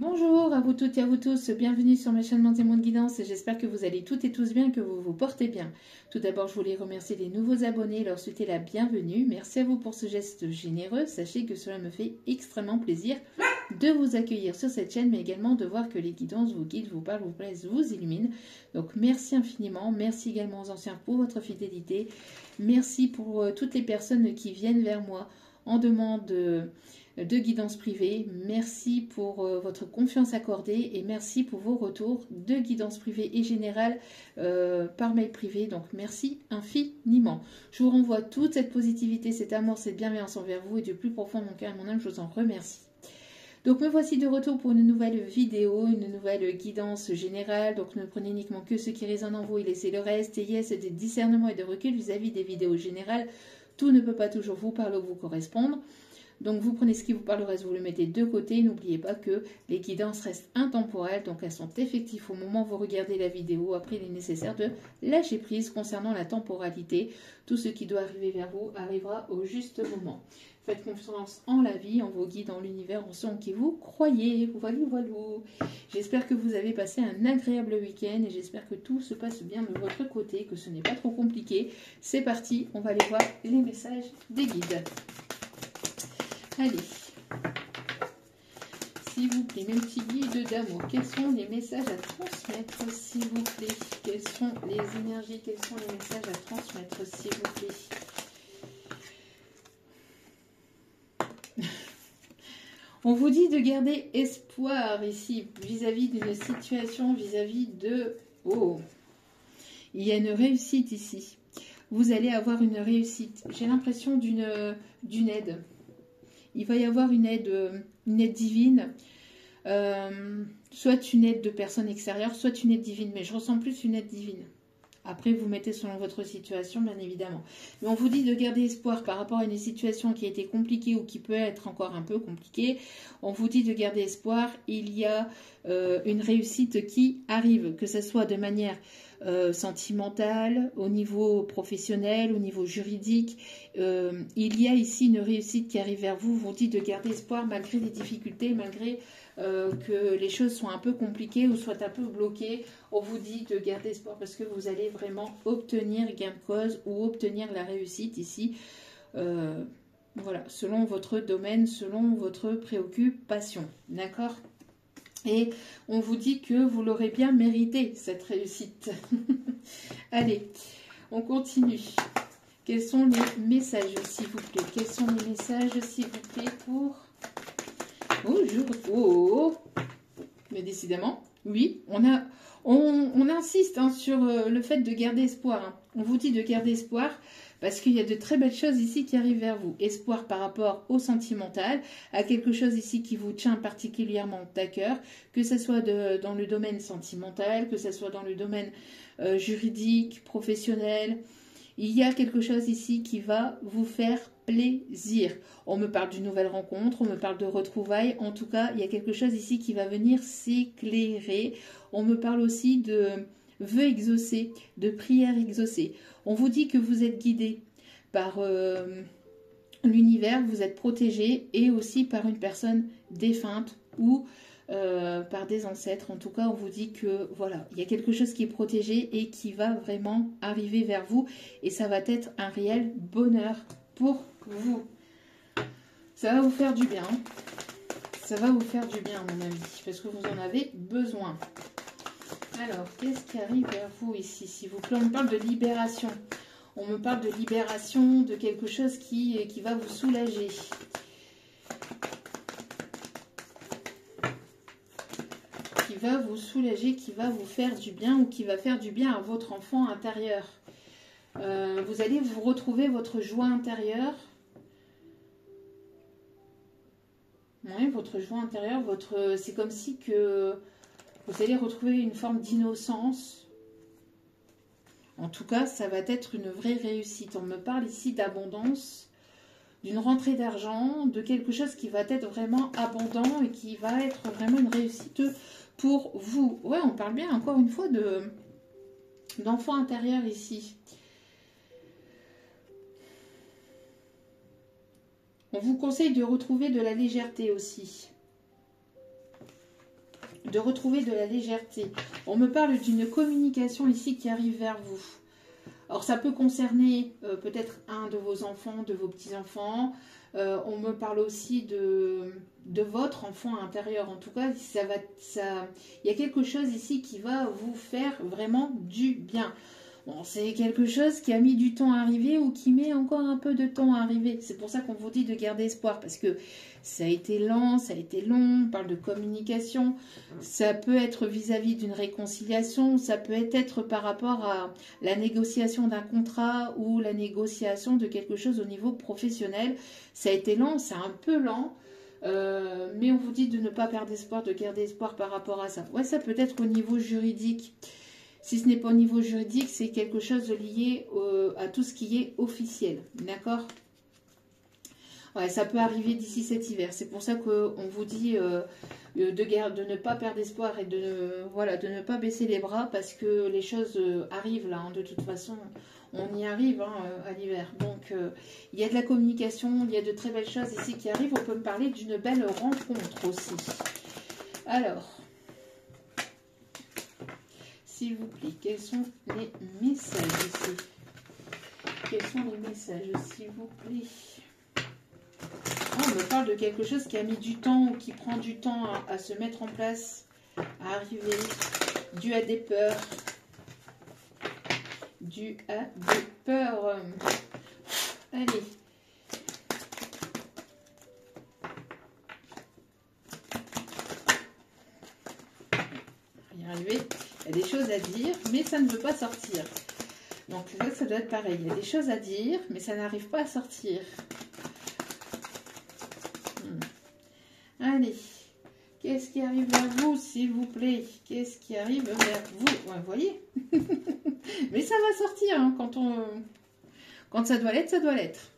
Bonjour à vous toutes et à vous tous, bienvenue sur ma chaîne Mondes et Mondes Guidance et j'espère que vous allez toutes et tous bien, que vous vous portez bien. Tout d'abord, je voulais remercier les nouveaux abonnés et leur souhaiter la bienvenue. Merci à vous pour ce geste généreux. Sachez que cela me fait extrêmement plaisir de vous accueillir sur cette chaîne, mais également de voir que les guidances vous guident, vous parlent, vous plaisent, vous illuminent. Donc merci infiniment. Merci également aux anciens pour votre fidélité. Merci pour toutes les personnes qui viennent vers moi en demande de guidance privée. Merci pour votre confiance accordée et merci pour vos retours de guidance privée et générale par mail privé. Donc merci infiniment. Je vous renvoie toute cette positivité, cet amour, cette bienveillance envers vous et du plus profond de mon cœur et mon âme, je vous en remercie. Donc me voici de retour pour une nouvelle vidéo, une nouvelle guidance générale. Donc ne prenez uniquement que ce qui résonne en vous et laissez le reste. Ayez des discernements et de recul vis-à-vis des vidéos générales. Tout ne peut pas toujours vous parler ou vous correspondre. Donc vous prenez ce qui vous parle, le reste vous le mettez de côté. N'oubliez pas que les guidances restent intemporelles, donc elles sont effectives au moment où vous regardez la vidéo. Après, il est nécessaire de lâcher prise concernant la temporalité. Tout ce qui doit arriver vers vous arrivera au juste moment. Faites confiance en la vie, en vos guides, en l'univers, en ceux en qui vous croyez. Voilà, voilà. J'espère que vous avez passé un agréable week-end et j'espère que tout se passe bien de votre côté, que ce n'est pas trop compliqué. C'est parti, on va aller voir les messages des guides. Allez, s'il vous plaît, mes petits guides d'amour, quels sont les messages à transmettre, s'il vous plaît? Quelles sont les énergies, quels sont les messages à transmettre, s'il vous plaît? On vous dit de garder espoir ici, vis-à-vis d'une situation, vis-à-vis de... Oh, il y a une réussite ici. Vous allez avoir une réussite. J'ai l'impression d'une aide. Il va y avoir une aide divine, soit une aide de personnes extérieures, soit une aide divine, mais je ressens plus une aide divine. Après, vous mettez selon votre situation, bien évidemment. Mais on vous dit de garder espoir par rapport à une situation qui a été compliquée ou qui peut être encore un peu compliquée. On vous dit de garder espoir. Il y a une réussite qui arrive, que ce soit de manière sentimentale, au niveau professionnel, au niveau juridique. Il y a ici une réussite qui arrive vers vous. On vous dit de garder espoir malgré les difficultés, malgré que les choses soient un peu compliquées ou soient un peu bloquées. On vous dit de garder espoir parce que vous allez vraiment obtenir gain de cause ou obtenir la réussite ici. Voilà, selon votre domaine, selon votre préoccupation. D'accord ? Et on vous dit que vous l'aurez bien mérité, cette réussite. Allez, on continue. Quels sont les messages, s'il vous plaît? Quels sont les messages, s'il vous plaît, pour... Oh, mais décidément, oui, on insiste sur le fait de garder espoir. Hein. On vous dit de garder espoir parce qu'il y a de très belles choses ici qui arrivent vers vous. Espoir par rapport au sentimental, à quelque chose ici qui vous tient particulièrement à cœur, que ce soit dans le domaine sentimental, que ce soit dans le domaine juridique, professionnel. Il y a quelque chose ici qui va vous faire plaisir. On me parle d'une nouvelle rencontre, on me parle de retrouvailles. En tout cas, il y a quelque chose ici qui va venir s'éclairer. On me parle aussi de vœux exaucés, de prières exaucées. On vous dit que vous êtes guidé par l'univers, vous êtes protégé et aussi par une personne défunte ou par des ancêtres. En tout cas, on vous dit que voilà, il y a quelque chose qui est protégé et qui va vraiment arriver vers vous et ça va être un réel bonheur pour vous. Ça va vous faire du bien. Ça va vous faire du bien, à mon avis, parce que vous en avez besoin. Alors, qu'est-ce qui arrive vers vous ici, s'il vous plaît? On me parle de libération. On me parle de libération, de quelque chose qui va vous soulager. Qui va vous soulager, qui va vous faire du bien ou qui va faire du bien à votre enfant intérieur. Vous allez vous retrouver votre joie intérieure. Oui, votre joie intérieure, c'est comme si que vous allez retrouver une forme d'innocence. En tout cas, ça va être une vraie réussite. On me parle ici d'abondance, d'une rentrée d'argent, de quelque chose qui va être vraiment abondant et qui va être vraiment une réussite pour vous. Ouais, on parle bien encore une fois d'enfant intérieur ici. On vous conseille de retrouver de la légèreté aussi. de retrouver de la légèreté. On me parle d'une communication ici qui arrive vers vous. Alors ça peut concerner peut-être un de vos enfants, de vos petits-enfants. On me parle aussi de votre enfant intérieur. En tout cas, il y a quelque chose ici qui va vous faire vraiment du bien. Bon, c'est quelque chose qui a mis du temps à arriver ou qui met encore un peu de temps à arriver. C'est pour ça qu'on vous dit de garder espoir, parce que ça a été lent, ça a été long, on parle de communication. Ça peut être vis-à-vis d'une réconciliation, ça peut être par rapport à la négociation d'un contrat ou la négociation de quelque chose au niveau professionnel. Ça a été lent, c'est un peu lent. Mais on vous dit de ne pas perdre espoir, de garder espoir par rapport à ça. Ouais, ça peut être au niveau juridique. Si ce n'est pas au niveau juridique, c'est quelque chose de lié à tout ce qui est officiel. D'accord? Ouais, ça peut arriver d'ici cet hiver. C'est pour ça qu'on vous dit de ne pas perdre espoir et de ne pas baisser les bras parce que les choses arrivent là. Hein, de toute façon, on y arrive à l'hiver. Donc, il y a de la communication, il y a de très belles choses ici qui arrivent. On peut me parler d'une belle rencontre aussi. Alors... S'il vous plaît, quels sont les messages ici? Quels sont les messages, s'il vous plaît? On me parle de quelque chose qui a mis du temps ou qui prend du temps à se mettre en place, à arriver, dû à des peurs. Dû à des peurs. Allez. On va y arriver. Il y a des choses à dire, mais ça ne veut pas sortir. Donc là, ça doit être pareil. Il y a des choses à dire, mais ça n'arrive pas à sortir. Allez. Qu'est-ce qui arrive vers vous, s'il vous plaît? Qu'est-ce qui arrive vers vous? Ouais, vous voyez. Mais ça va sortir. Hein, quand ça doit l'être, ça doit l'être.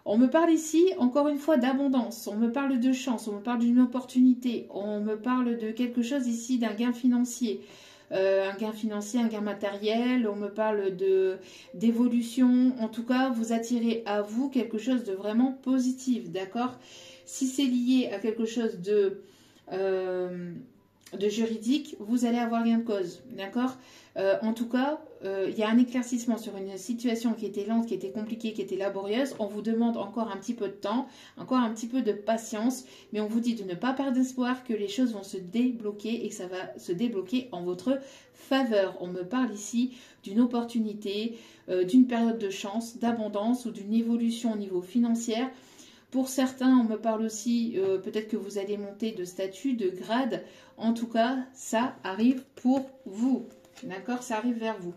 On me parle ici, encore une fois, d'abondance. On me parle de chance. On me parle d'une opportunité. On me parle de quelque chose ici, d'un gain financier. Un gain financier, un gain matériel, on me parle d'évolution. En tout cas, vous attirez à vous quelque chose de vraiment positif, d'accord? Si c'est lié à quelque chose de juridique, vous allez avoir gain de cause, d'accord? En tout cas, il y a un éclaircissement sur une situation qui était lente, qui était compliquée, qui était laborieuse. On vous demande encore un petit peu de temps, encore un petit peu de patience, mais on vous dit de ne pas perdre espoir, que les choses vont se débloquer et que ça va se débloquer en votre faveur. On me parle ici d'une opportunité, d'une période de chance, d'abondance ou d'une évolution au niveau financier. Pour certains, on me parle aussi, peut-être que vous allez monter de statut, de grade. En tout cas, ça arrive pour vous. D'accord? Ça arrive vers vous.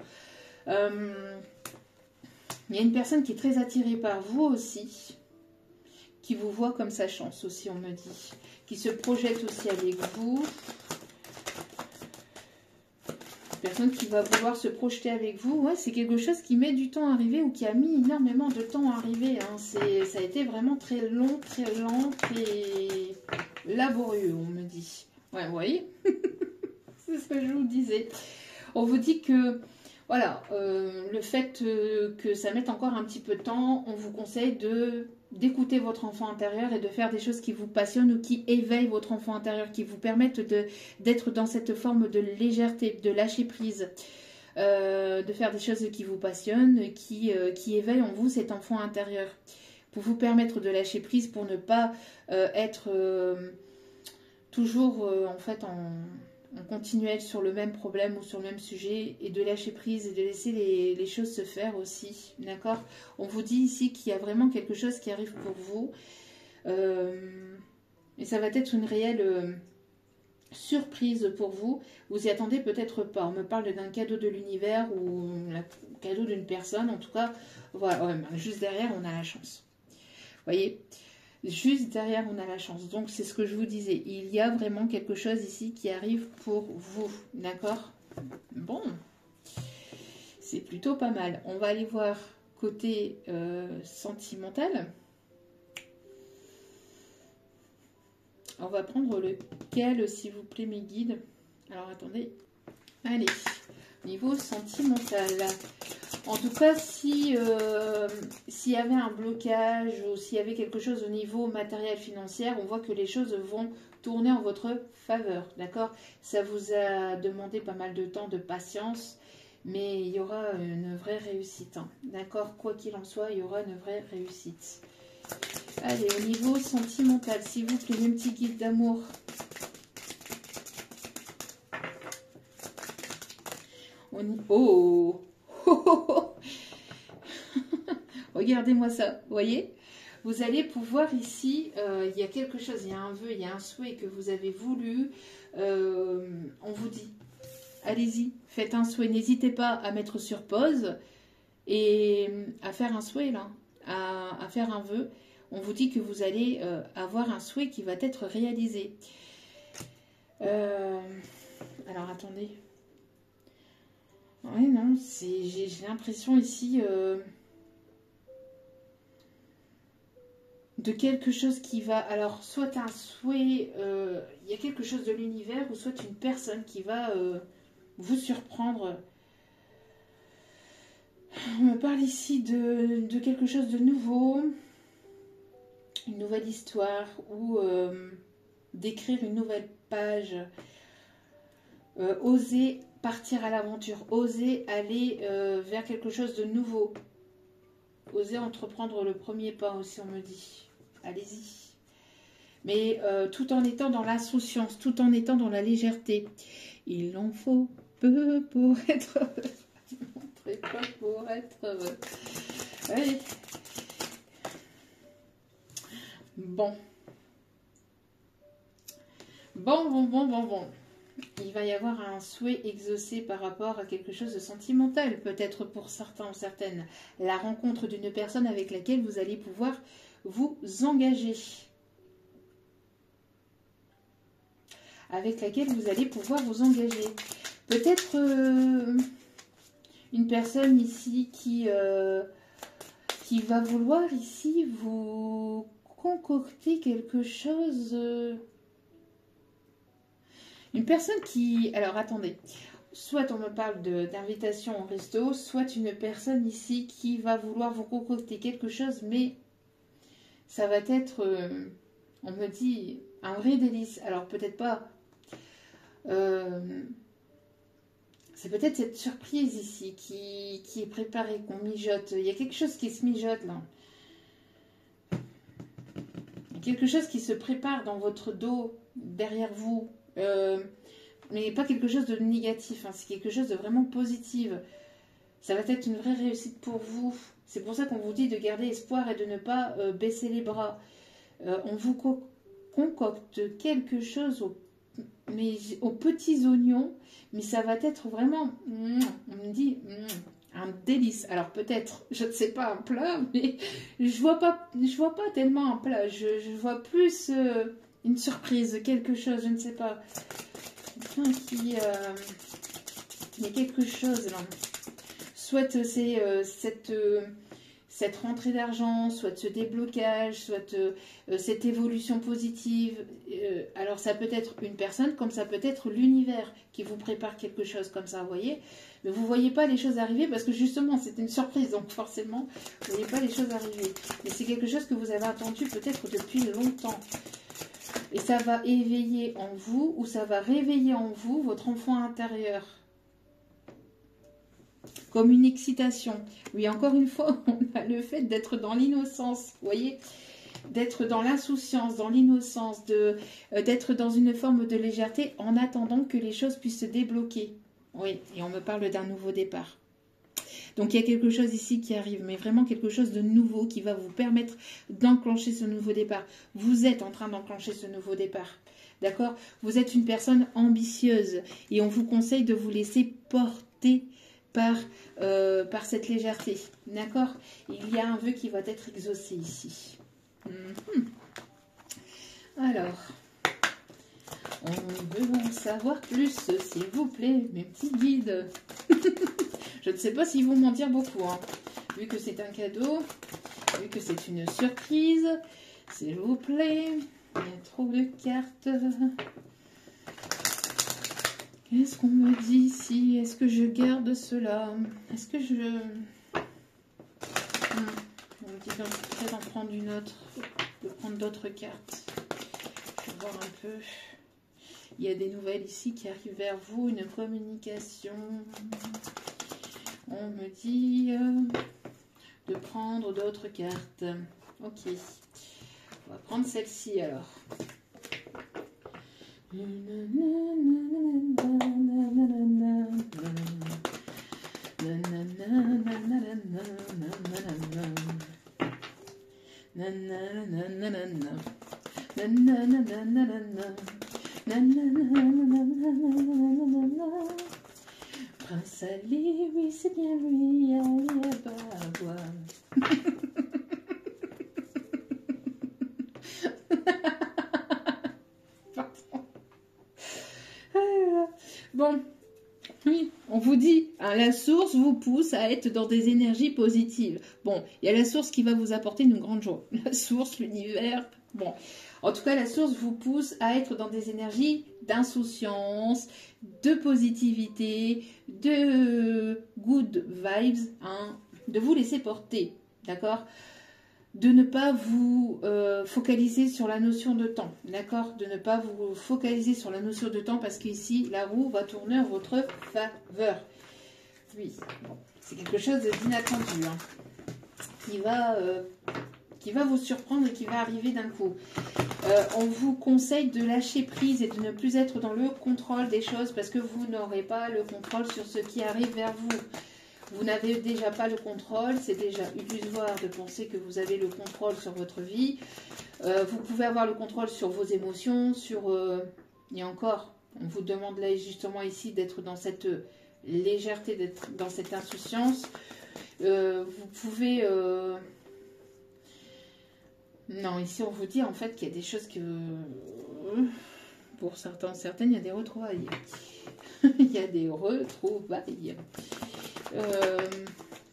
Il y a une personne qui est très attirée par vous aussi, qui vous voit comme sa chance aussi, on me dit. Qui se projette aussi avec vous. Une personne qui va vouloir se projeter avec vous. Ouais, c'est quelque chose qui met du temps à arriver ou qui a mis énormément de temps à arriver. Hein. Ça a été vraiment très long, très lent, très laborieux, on me dit. Ouais, vous voyez? C'est ce que je vous disais. On vous dit que, voilà, le fait que ça mette encore un petit peu de temps, on vous conseille d'écouter votre enfant intérieur et de faire des choses qui vous passionnent ou qui éveillent votre enfant intérieur, qui vous permettent d'être dans cette forme de légèreté, de lâcher prise, de faire des choses qui vous passionnent, qui éveillent en vous cet enfant intérieur, pour vous permettre de lâcher prise, pour ne pas être toujours en fait on continue sur le même problème ou sur le même sujet et de lâcher prise et de laisser les choses se faire aussi, d'accord? On vous dit ici qu'il y a vraiment quelque chose qui arrive pour vous et ça va être une réelle surprise pour vous. Vous y attendez peut-être pas. On me parle d'un cadeau de l'univers ou un cadeau d'une personne, en tout cas, voilà, ouais, juste derrière on a la chance. Vous voyez? Juste derrière, on a la chance. Donc, c'est ce que je vous disais. Il y a vraiment quelque chose ici qui arrive pour vous. D'accord? Bon. C'est plutôt pas mal. On va aller voir côté sentimental. On va prendre lequel, s'il vous plaît, mes guides. Alors, attendez. Allez. Niveau sentimental. En tout cas, s'il y avait un blocage ou s'il y avait quelque chose au niveau matériel financier, on voit que les choses vont tourner en votre faveur, d'accord? Ça vous a demandé pas mal de temps, de patience, mais il y aura une vraie réussite, hein, d'accord? Quoi qu'il en soit, il y aura une vraie réussite. Allez, au niveau sentimental, s'il vous plaît, mes petits guides d'amour. Oh, regardez-moi ça, vous voyez? Vous allez pouvoir ici, il y a quelque chose, il y a un vœu, il y a un souhait que vous avez voulu. On vous dit, allez-y, faites un souhait. N'hésitez pas à mettre sur pause et à faire un souhait là, à faire un vœu. On vous dit que vous allez avoir un souhait qui va être réalisé. Alors attendez. Ouais, non, j'ai l'impression ici de quelque chose qui va... Alors, soit un souhait, il y a quelque chose de l'univers, ou soit une personne qui va vous surprendre. On me parle ici de quelque chose de nouveau, une nouvelle histoire, ou d'écrire une nouvelle page. Oser partir à l'aventure, oser aller vers quelque chose de nouveau, oser entreprendre le premier pas aussi, on me dit. Allez-y. Mais tout en étant dans l'insouciance, tout en étant dans la légèreté. Il en faut peu pour être heureux. Très peu pour être heureux. Oui. Bon. Bon. Il va y avoir un souhait exaucé par rapport à quelque chose de sentimental, peut-être pour certains ou certaines. La rencontre d'une personne avec laquelle vous allez pouvoir vous engager. Avec laquelle vous allez pouvoir vous engager. Peut-être une personne ici qui va vouloir ici vous concocter quelque chose... Une personne qui... Alors, attendez. Soit on me parle d'invitation au resto, soit une personne ici qui va vouloir vous concocter quelque chose, mais ça va être, on me dit, un vrai délice. Alors, peut-être pas... c'est peut-être cette surprise ici qui est préparée, qu'on mijote. Il y a quelque chose qui se mijote, là. Il y a quelque chose qui se prépare dans votre dos, derrière vous. Mais pas quelque chose de négatif, hein, c'est quelque chose de vraiment positif. Ça va être une vraie réussite pour vous. C'est pour ça qu'on vous dit de garder espoir et de ne pas baisser les bras. On vous concocte quelque chose aux petits oignons, mais ça va être vraiment, on me dit, un délice. Alors peut-être, je ne sais pas, un plat, mais je vois pas tellement un plat. Je vois plus... une surprise, quelque chose, je ne sais pas. Il y a quelque chose là. Soit c'est cette rentrée d'argent, soit ce déblocage, soit cette évolution positive. Alors ça peut être une personne, comme ça peut être l'univers qui vous prépare quelque chose comme ça, vous voyez. Mais vous ne voyez pas les choses arriver parce que justement c'est une surprise, donc forcément vous ne voyez pas les choses arriver. Mais c'est quelque chose que vous avez attendu peut-être depuis longtemps. Et ça va éveiller en vous, ou ça va réveiller en vous votre enfant intérieur. Comme une excitation. Oui, encore une fois, on a le fait d'être dans l'innocence, vous voyez, d'être dans l'insouciance, dans l'innocence, d'être dans une forme de légèreté en attendant que les choses puissent se débloquer. Oui, et on me parle d'un nouveau départ. Donc il y a quelque chose ici qui arrive, mais vraiment quelque chose de nouveau qui va vous permettre d'enclencher ce nouveau départ. Vous êtes en train d'enclencher ce nouveau départ, d'accord? Vous êtes une personne ambitieuse et on vous conseille de vous laisser porter par cette légèreté, d'accord? Il y a un vœu qui va être exaucé ici. Alors, on veut en savoir plus, s'il vous plaît, mes petits guides. Je ne sais pas s'ils vont m'en dire beaucoup, hein. Vu que c'est un cadeau, vu que c'est une surprise, s'il vous plaît. Il y a trop de cartes. Qu'est-ce qu'on me dit ici? Est-ce que je garde cela? Est-ce que je... On me dit peut-être d'en prendre une autre, de prendre d'autres cartes. Je vais voir un peu. Il y a des nouvelles ici qui arrivent vers vous, une communication. On me dit de prendre d'autres cartes. Ok. On va prendre celle-ci alors. Prince Ali, oui c'est bien lui, allez à boire. Bon, oui, on vous dit, hein, la source vous pousse à être dans des énergies positives. Bon, il y a la source qui va vous apporter une grande joie. La source, l'univers, bon. En tout cas, la source vous pousse à être dans des énergies d'insouciance, de positivité, de good vibes, hein, de vous laisser porter, d'accord ? De ne pas vous focaliser sur la notion de temps, d'accord? De ne pas vous focaliser sur la notion de temps parce qu'ici, la roue va tourner en votre faveur. Oui, bon, c'est quelque chose d'inattendu, hein, qui va vous surprendre et qui va arriver d'un coup. On vous conseille de lâcher prise et de ne plus être dans le contrôle des choses parce que vous n'aurez pas le contrôle sur ce qui arrive vers vous. Vous n'avez déjà pas le contrôle, c'est déjà illusoire de penser que vous avez le contrôle sur votre vie. Vous pouvez avoir le contrôle sur vos émotions, et encore, on vous demande là justement ici d'être dans cette légèreté, d'être dans cette insouciance. Vous pouvez... Non, ici on vous dit en fait qu'il y a des choses que... Pour certaines, il y a des retrouvailles. Il y a des retrouvailles.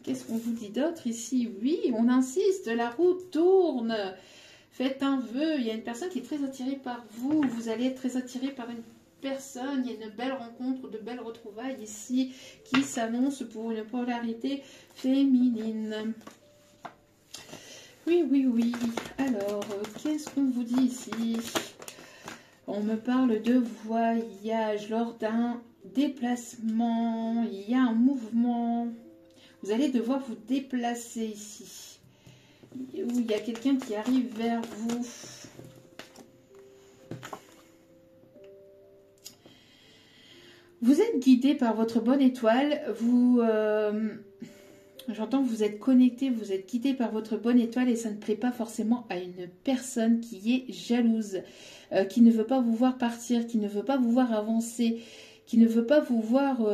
Qu'est-ce qu'on vous dit d'autre ici? Oui, on insiste, la roue tourne. Faites un vœu. Il y a une personne qui est très attirée par vous. Vous allez être très attiré par une personne. Il y a une belle rencontre, de belles retrouvailles ici qui s'annoncent pour une polarité féminine. Oui, oui, oui. Alors, qu'est-ce qu'on vous dit ici? On me parle de voyage lors d'un déplacement. Il y a un mouvement. Vous allez devoir vous déplacer ici. Où il y a quelqu'un qui arrive vers vous. Vous êtes guidé par votre bonne étoile. J'entends que vous êtes connecté, vous êtes guidé par votre bonne étoile et ça ne plaît pas forcément à une personne qui est jalouse, qui ne veut pas vous voir partir, qui ne veut pas vous voir avancer, qui ne veut pas vous voir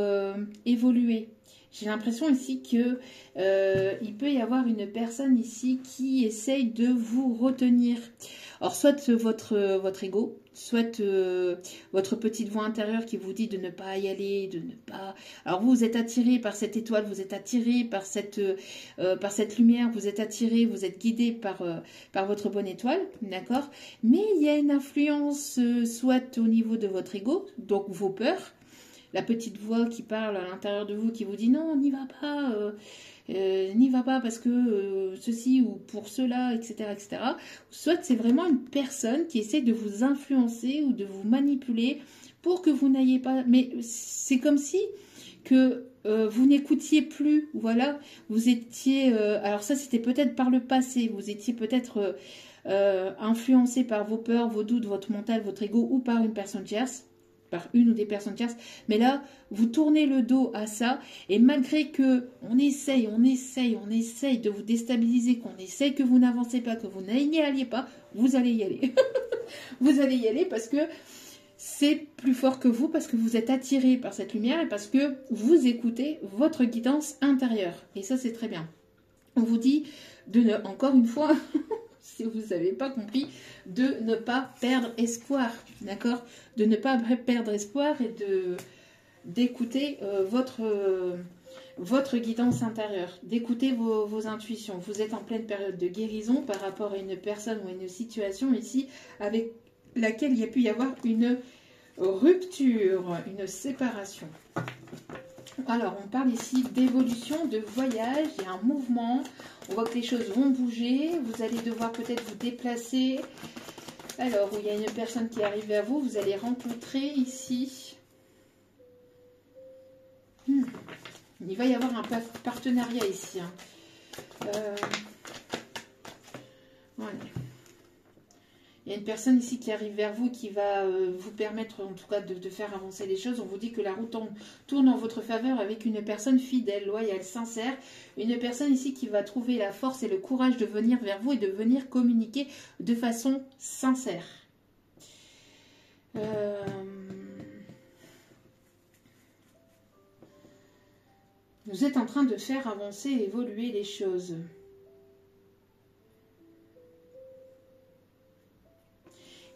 évoluer. J'ai l'impression ici que il peut y avoir une personne ici qui essaye de vous retenir. Alors soit votre ego, soit votre petite voix intérieure qui vous dit de ne pas y aller, de ne pas... Alors vous êtes attiré par cette étoile, vous êtes attiré par cette lumière, vous êtes attiré, vous êtes guidé par votre bonne étoile, d'accord? Mais il y a une influence soit au niveau de votre ego, donc vos peurs, la petite voix qui parle à l'intérieur de vous qui vous dit non, n'y va pas parce que ceci ou pour cela, etc., etc. Soit c'est vraiment une personne qui essaie de vous influencer ou de vous manipuler pour que vous n'ayez pas... Mais c'est comme si que vous n'écoutiez plus, voilà, vous étiez... alors ça, c'était peut-être par le passé, vous étiez peut-être influencé par vos peurs, vos doutes, votre mental, votre ego ou par une personne tierce, par une ou des personnes tierces, mais là, vous tournez le dos à ça, et malgré que on essaye de vous déstabiliser, qu'on essaye que vous n'avancez pas, que vous n'y alliez pas, vous allez y aller. Vous allez y aller parce que c'est plus fort que vous, parce que vous êtes attiré par cette lumière, et parce que vous écoutez votre guidance intérieure. Et ça, c'est très bien. On vous dit de ne, encore une fois... si vous n'avez pas compris, de ne pas perdre espoir, d'accord? De ne pas perdre espoir et d'écouter votre guidance intérieure, d'écouter vos intuitions. Vous êtes en pleine période de guérison par rapport à une personne ou à une situation ici avec laquelle il y a pu y avoir une rupture, une séparation. Alors, on parle ici d'évolution, de voyage, il y a un mouvement, on voit que les choses vont bouger, vous allez devoir peut-être vous déplacer. Alors, où il y a une personne qui arrive vers vous, vous allez rencontrer ici. Il va y avoir un partenariat ici. Hein. Voilà. Il y a une personne ici qui arrive vers vous qui va vous permettre en tout cas de faire avancer les choses. On vous dit que la route tourne en votre faveur avec une personne fidèle, loyale, sincère. Une personne ici qui va trouver la force et le courage de venir vers vous et de venir communiquer de façon sincère. Vous êtes en train de faire avancer et évoluer les choses.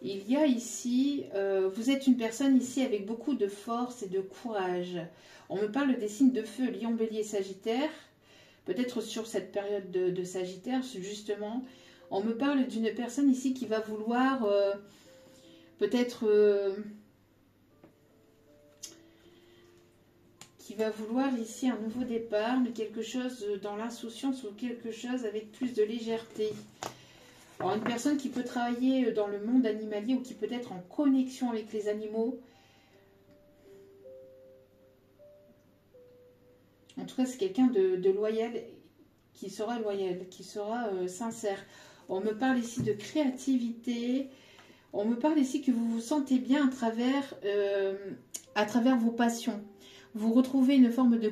Il y a ici, vous êtes une personne ici avec beaucoup de force et de courage. On me parle des signes de feu, Lion, Bélier, Sagittaire. Peut-être sur cette période de Sagittaire, justement. On me parle d'une personne ici qui va vouloir peut-être... qui va vouloir ici un nouveau départ, mais quelque chose dans l'insouciance ou quelque chose avec plus de légèreté. Alors, une personne qui peut travailler dans le monde animalier ou qui peut être en connexion avec les animaux. En tout cas, c'est quelqu'un de loyal, qui sera loyal, qui sera sincère. On me parle ici de créativité. On me parle ici que vous vous sentez bien à travers vos passions. Vous retrouvez une forme de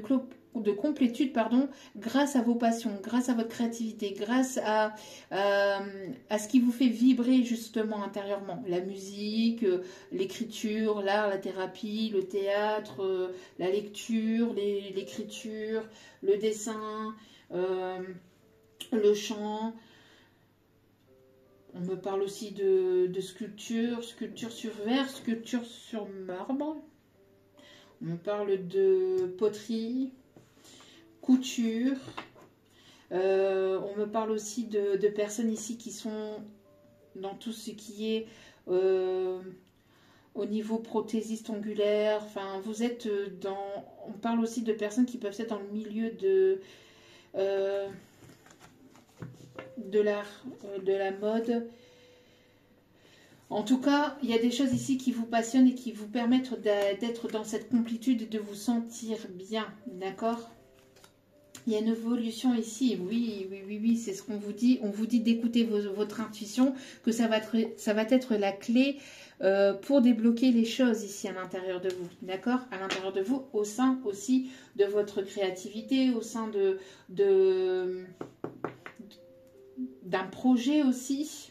complétude, grâce à vos passions, grâce à votre créativité, grâce à ce qui vous fait vibrer justement intérieurement. La musique, l'écriture, l'art, la thérapie, le théâtre, la lecture, l'écriture, le dessin, le chant. On me parle aussi de sculpture, sculpture sur verre, sculpture sur marbre. On me parle de poterie, couture. On me parle aussi de personnes ici qui sont dans tout ce qui est au niveau prothésiste ongulaire. Enfin, vous êtes dans... On parle aussi de personnes qui peuvent être dans le milieu de l'art, de la mode. En tout cas, il y a des choses ici qui vous passionnent et qui vous permettent d'être dans cette complétude et de vous sentir bien, d'accord? Il y a une évolution ici, oui, c'est ce qu'on vous dit. On vous dit d'écouter votre intuition, que ça va être la clé pour débloquer les choses ici à l'intérieur de vous, d'accord? À l'intérieur de vous, au sein aussi de votre créativité, au sein d'un projet aussi.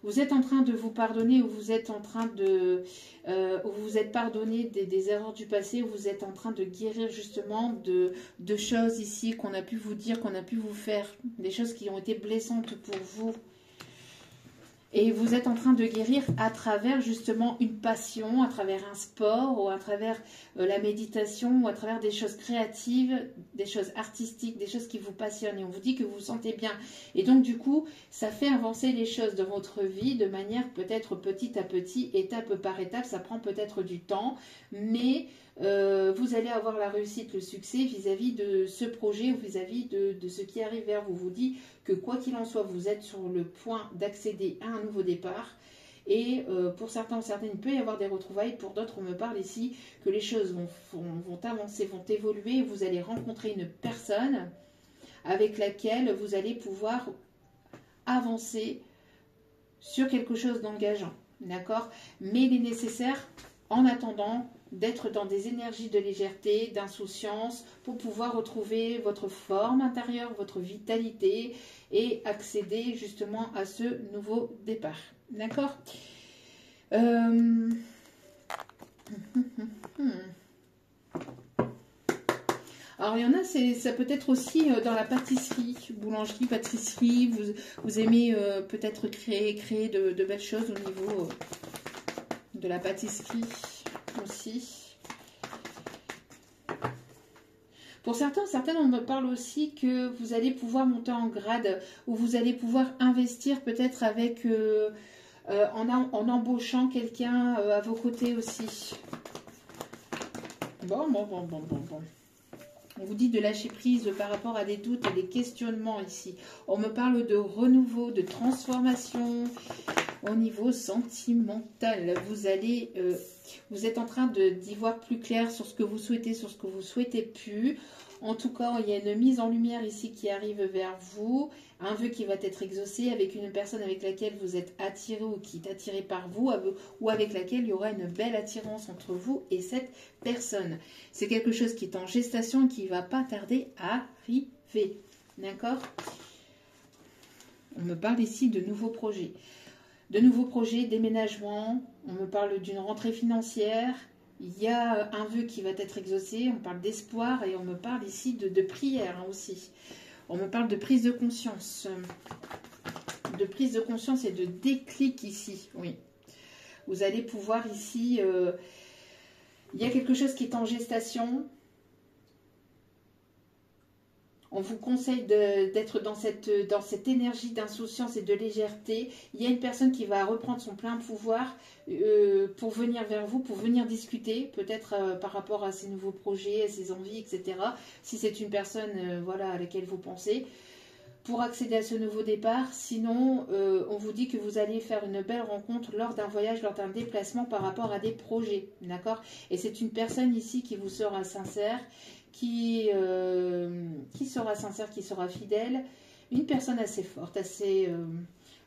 Vous êtes en train de vous pardonner ou vous êtes en train de... vous vous êtes pardonné des erreurs du passé, ou vous êtes en train de guérir justement de choses ici qu'on a pu vous dire, qu'on a pu vous faire, des choses qui ont été blessantes pour vous. Et vous êtes en train de guérir à travers justement une passion, à travers un sport, ou à travers la méditation, ou à travers des choses créatives, des choses artistiques, des choses qui vous passionnent. Et on vous dit que vous vous sentez bien. Et donc du coup, ça fait avancer les choses dans votre vie de manière peut-être petit à petit, étape par étape. Ça prend peut-être du temps, mais vous allez avoir la réussite, le succès vis-à-vis de ce projet ou vis-à-vis de ce qui arrive vers vous. Vous dit que quoi qu'il en soit, vous êtes sur le point d'accéder à un nouveau départ. Et pour certains ou certaines, il peut y avoir des retrouvailles. Pour d'autres, on me parle ici que les choses vont avancer, vont évoluer. Vous allez rencontrer une personne avec laquelle vous allez pouvoir avancer sur quelque chose d'engageant. D'accord? Mais il est nécessaire, en attendant, d'être dans des énergies de légèreté, d'insouciance, pour pouvoir retrouver votre forme intérieure, votre vitalité et accéder justement à ce nouveau départ. D'accord? Alors, il y en a, ça peut être aussi dans la pâtisserie, boulangerie, pâtisserie. Vous aimez peut-être créer de belles choses au niveau de la pâtisserie aussi. Pour certaines, on me parle aussi que vous allez pouvoir monter en grade, ou vous allez pouvoir investir peut-être avec, en embauchant quelqu'un à vos côtés aussi. Bon. On vous dit de lâcher prise par rapport à des doutes et des questionnements ici. On me parle de renouveau, de transformation. Au niveau sentimental, vous allez, vous êtes en train d'y voir plus clair sur ce que vous souhaitez, sur ce que vous souhaitez plus. En tout cas, il y a une mise en lumière ici qui arrive vers vous, un vœu qui va être exaucé avec une personne avec laquelle vous êtes attiré ou qui est attiré par vous, ou avec laquelle il y aura une belle attirance entre vous et cette personne. C'est quelque chose qui est en gestation et qui ne va pas tarder à arriver. D'accord? On me parle ici de nouveaux projets. De nouveaux projets, déménagement, on me parle d'une rentrée financière, il y a un vœu qui va être exaucé, on parle d'espoir et on me parle ici de prière hein, aussi. On me parle de prise de conscience. De prise de conscience et de déclic ici, oui. Vous allez pouvoir ici, il y a quelque chose qui est en gestation. On vous conseille d'être dans cette énergie d'insouciance et de légèreté. Il y a une personne qui va reprendre son plein pouvoir pour venir vers vous, pour venir discuter, peut-être par rapport à ses nouveaux projets, à ses envies, etc. Si c'est une personne voilà, à laquelle vous pensez, pour accéder à ce nouveau départ. Sinon, on vous dit que vous allez faire une belle rencontre lors d'un voyage, lors d'un déplacement par rapport à des projets. D'accord? Et c'est une personne ici qui vous sera sincère, qui sera sincère, qui sera fidèle, une personne assez forte,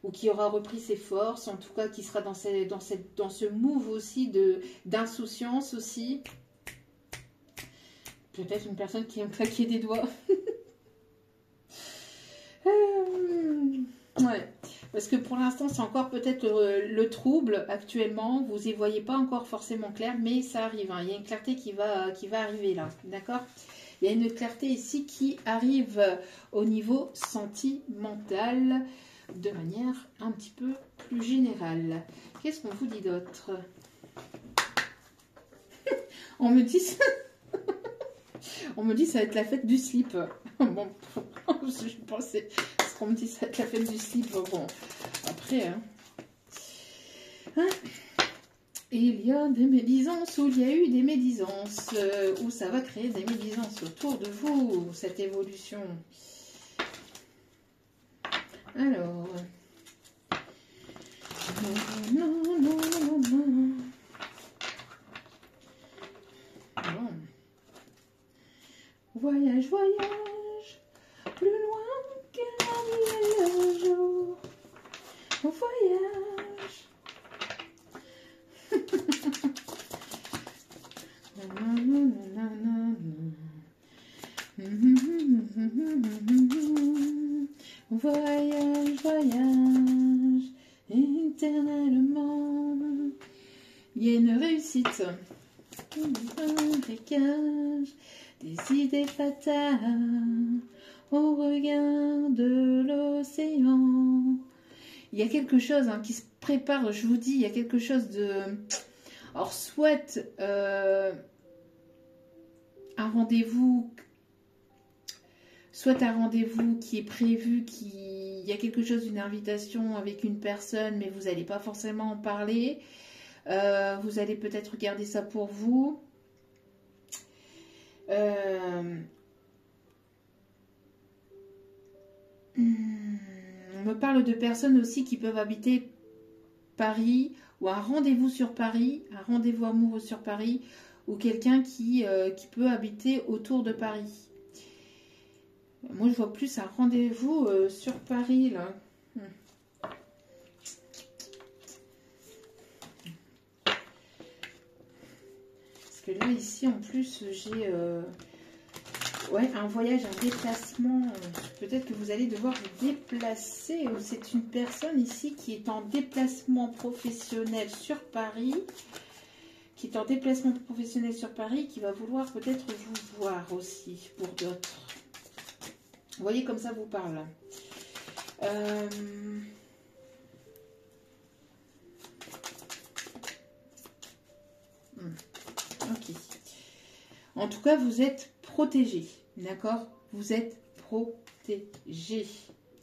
ou qui aura repris ses forces, en tout cas qui sera dans ce move aussi d'insouciance aussi. Peut-être une personne qui aime claquer des doigts. Ouais, parce que pour l'instant c'est encore peut-être le trouble actuellement, vous y voyez pas encore forcément clair, mais ça arrive, hein. Il y a une clarté qui va arriver là, d'accord? Il y a une clarté ici qui arrive au niveau sentimental de manière un petit peu plus générale. Qu'est-ce qu'on vous dit d'autre? On me dit ça... On me dit ça va être la fête du slip. Bon, je pensais... On me dit ça va être la fête du slip. Bon, après... Hein. Il y a des médisances, ou il y a eu des médisances, où ça va créer des médisances autour de vous, cette évolution. Alors... Non. Bon. Voyage, plus loin que la nuit et le jour. Voyage. Voyage, éternellement. Il y a une réussite. Un récage, des idées fatales au regard de l'océan. Il y a quelque chose hein, qui se prépare, je vous dis, il y a quelque chose de... Alors, soit un rendez-vous qui est prévu, il y a quelque chose, une invitation avec une personne, mais vous n'allez pas forcément en parler. Vous allez peut-être garder ça pour vous. On me parle de personnes aussi qui peuvent habiter Paris, ou un rendez-vous sur Paris, un rendez-vous amoureux sur Paris, ou quelqu'un qui peut habiter autour de Paris. Moi, je vois plus un rendez-vous sur Paris, là. Parce que là, ici, en plus, j'ai... ouais, un voyage, un déplacement. Peut-être que vous allez devoir vous déplacer. C'est une personne ici qui est en déplacement professionnel sur Paris. Qui est en déplacement professionnel sur Paris, qui va vouloir peut-être vous voir aussi pour d'autres. Vous voyez comme ça vous parle. Ok. En tout cas, vous êtes protégé. D'accord? Vous êtes protégé.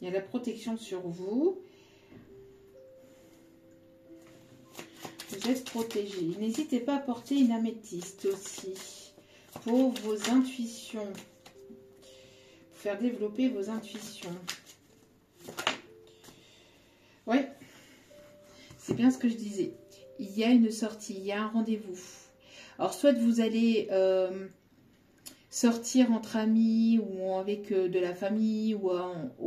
Il y a la protection sur vous. Vous êtes protégé. N'hésitez pas à porter une améthyste aussi pour vos intuitions. Faire développer vos intuitions. Ouais. C'est bien ce que je disais. Il y a une sortie, il y a un rendez-vous. Alors, soit vous allez sortir entre amis ou avec de la famille ou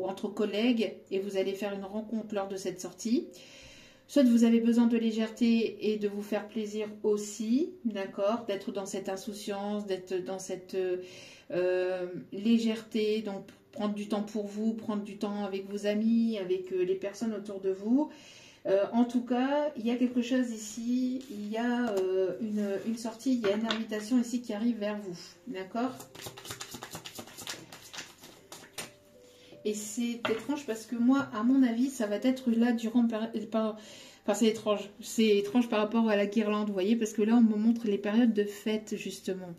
entre collègues et vous allez faire une rencontre lors de cette sortie. Soit vous avez besoin de légèreté et de vous faire plaisir aussi, d'accord, d'être dans cette insouciance, d'être dans cette légèreté, donc prendre du temps pour vous, prendre du temps avec vos amis, avec les personnes autour de vous. En tout cas, il y a quelque chose ici, il y a une sortie, il y a une invitation ici qui arrive vers vous, d'accord? Et c'est étrange parce que moi, à mon avis, ça va être là durant... Enfin, c'est étrange par rapport à la guirlande, vous voyez, parce que là, on me montre les périodes de fête, justement.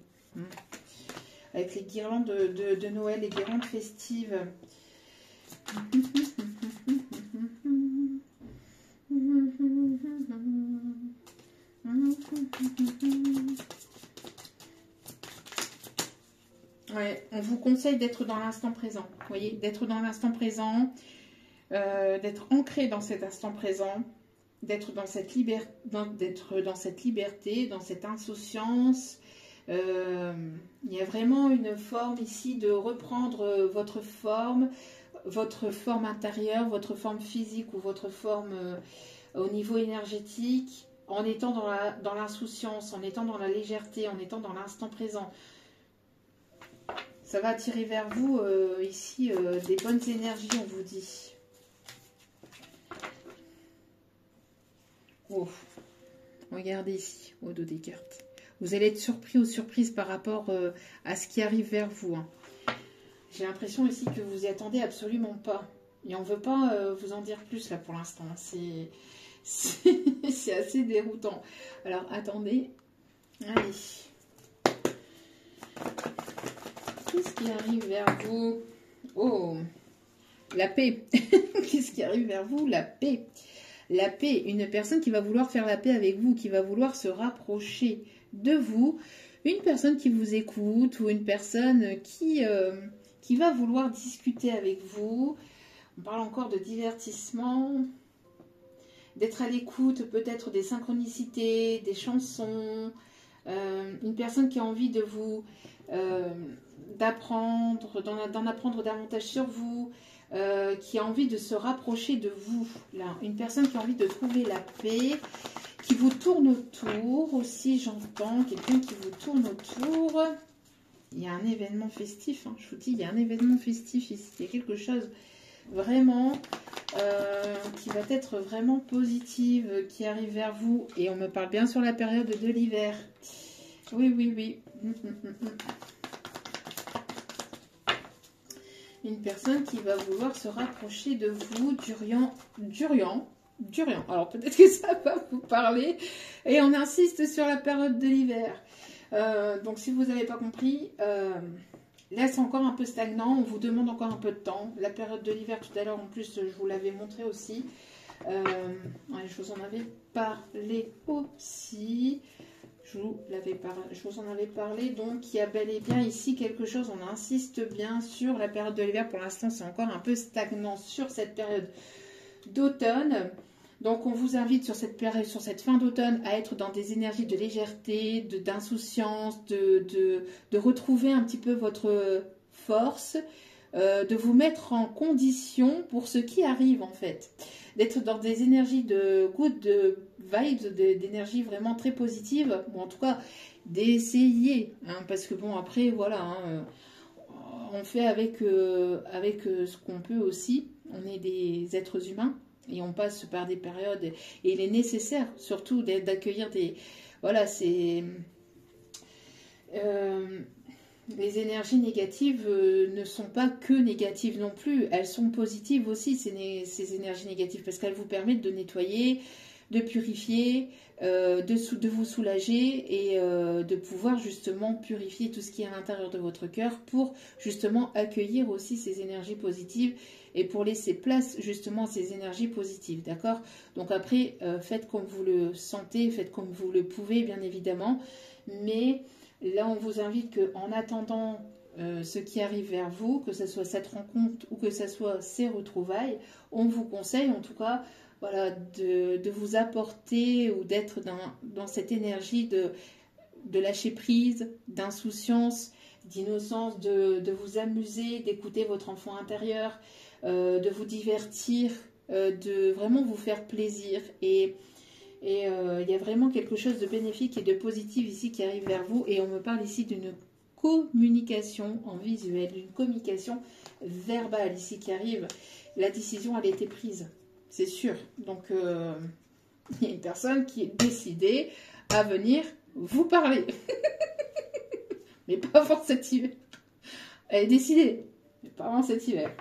Avec les guirlandes de Noël, les guirlandes festives. Ouais, on vous conseille d'être dans l'instant présent, vous voyez, d'être dans l'instant présent, d'être ancré dans cet instant présent, d'être dans cette liberté, dans cette insouciance. Il y a vraiment une forme ici de reprendre votre forme intérieure, votre forme physique ou votre forme au niveau énergétique, en étant dans l'insouciance, en étant dans la légèreté, en étant dans l'instant présent. Ça va attirer vers vous ici des bonnes énergies, on vous dit. Oh, regardez ici, au dos des cartes. Vous allez être surpris ou surprise par rapport à ce qui arrive vers vous. Hein. J'ai l'impression ici que vous y attendez absolument pas. Et on ne veut pas vous en dire plus là pour l'instant. C'est assez déroutant. Alors, attendez. Allez. Qu'est-ce qui arrive vers vous? Oh, la paix. Qu'est-ce qui arrive vers vous? La paix. La paix. Une personne qui va vouloir faire la paix avec vous, qui va vouloir se rapprocher de vous. Une personne qui vous écoute ou une personne qui va vouloir discuter avec vous. On parle encore de divertissement. D'être à l'écoute peut-être des synchronicités, des chansons. Une personne qui a envie de vous... d'en apprendre davantage sur vous, qui a envie de se rapprocher de vous. Là, une personne qui a envie de trouver la paix, qui vous tourne autour aussi, j'entends, quelqu'un qui vous tourne autour. Il y a un événement festif, hein, je vous dis, il y a un événement festif ici, il y a quelque chose vraiment qui va être vraiment positive, qui arrive vers vous, et on me parle bien sur la période de l'hiver. Oui, oui, oui. Une personne qui va vouloir se rapprocher de vous, Durian. Alors peut-être que ça va vous parler. Et on insiste sur la période de l'hiver. Donc si vous n'avez pas compris, là c'est encore un peu stagnant. On vous demande encore un peu de temps. La période de l'hiver tout à l'heure, en plus, je vous l'avais montré aussi. Ouais, je vous en avais parlé aussi. Je vous en avais parlé, donc il y a bel et bien ici quelque chose, on insiste bien sur la période de l'hiver. Pour l'instant, c'est encore un peu stagnant sur cette période d'automne. Donc on vous invite sur cette période, sur cette fin d'automne, à être dans des énergies de légèreté, d'insouciance, de retrouver un petit peu votre force, de vous mettre en condition pour ce qui arrive en fait. D'être dans des énergies de good vibes, d'énergie vraiment très positive, ou en tout cas d'essayer, hein, parce que bon après voilà, hein, on fait avec ce qu'on peut aussi, on est des êtres humains et on passe par des périodes et il est nécessaire surtout d'accueillir des, voilà, c'est... les énergies négatives ne sont pas que négatives non plus, elles sont positives aussi, ces énergies négatives, parce qu'elles vous permettent de nettoyer, de purifier, de vous soulager et de pouvoir justement purifier tout ce qui est à l'intérieur de votre cœur pour justement accueillir aussi ces énergies positives et pour laisser place justement à ces énergies positives, d'accord? Donc après, faites comme vous le sentez, faites comme vous le pouvez, bien évidemment, mais... Là, on vous invite qu'en attendant ce qui arrive vers vous, que ce soit cette rencontre ou que ce soit ces retrouvailles, on vous conseille en tout cas voilà, de vous apporter ou d'être dans cette énergie de lâcher prise, d'insouciance, d'innocence, de vous amuser, d'écouter votre enfant intérieur, de vous divertir, de vraiment vous faire plaisir. Et il y a vraiment quelque chose de bénéfique et de positif ici qui arrive vers vous. Et on me parle ici d'une communication en visuel, d'une communication verbale ici qui arrive. La décision, elle a été prise, c'est sûr. Donc, il y a une personne qui est décidée à venir vous parler. Mais pas avant cet hiver. Elle est décidée, mais pas avant cet hiver.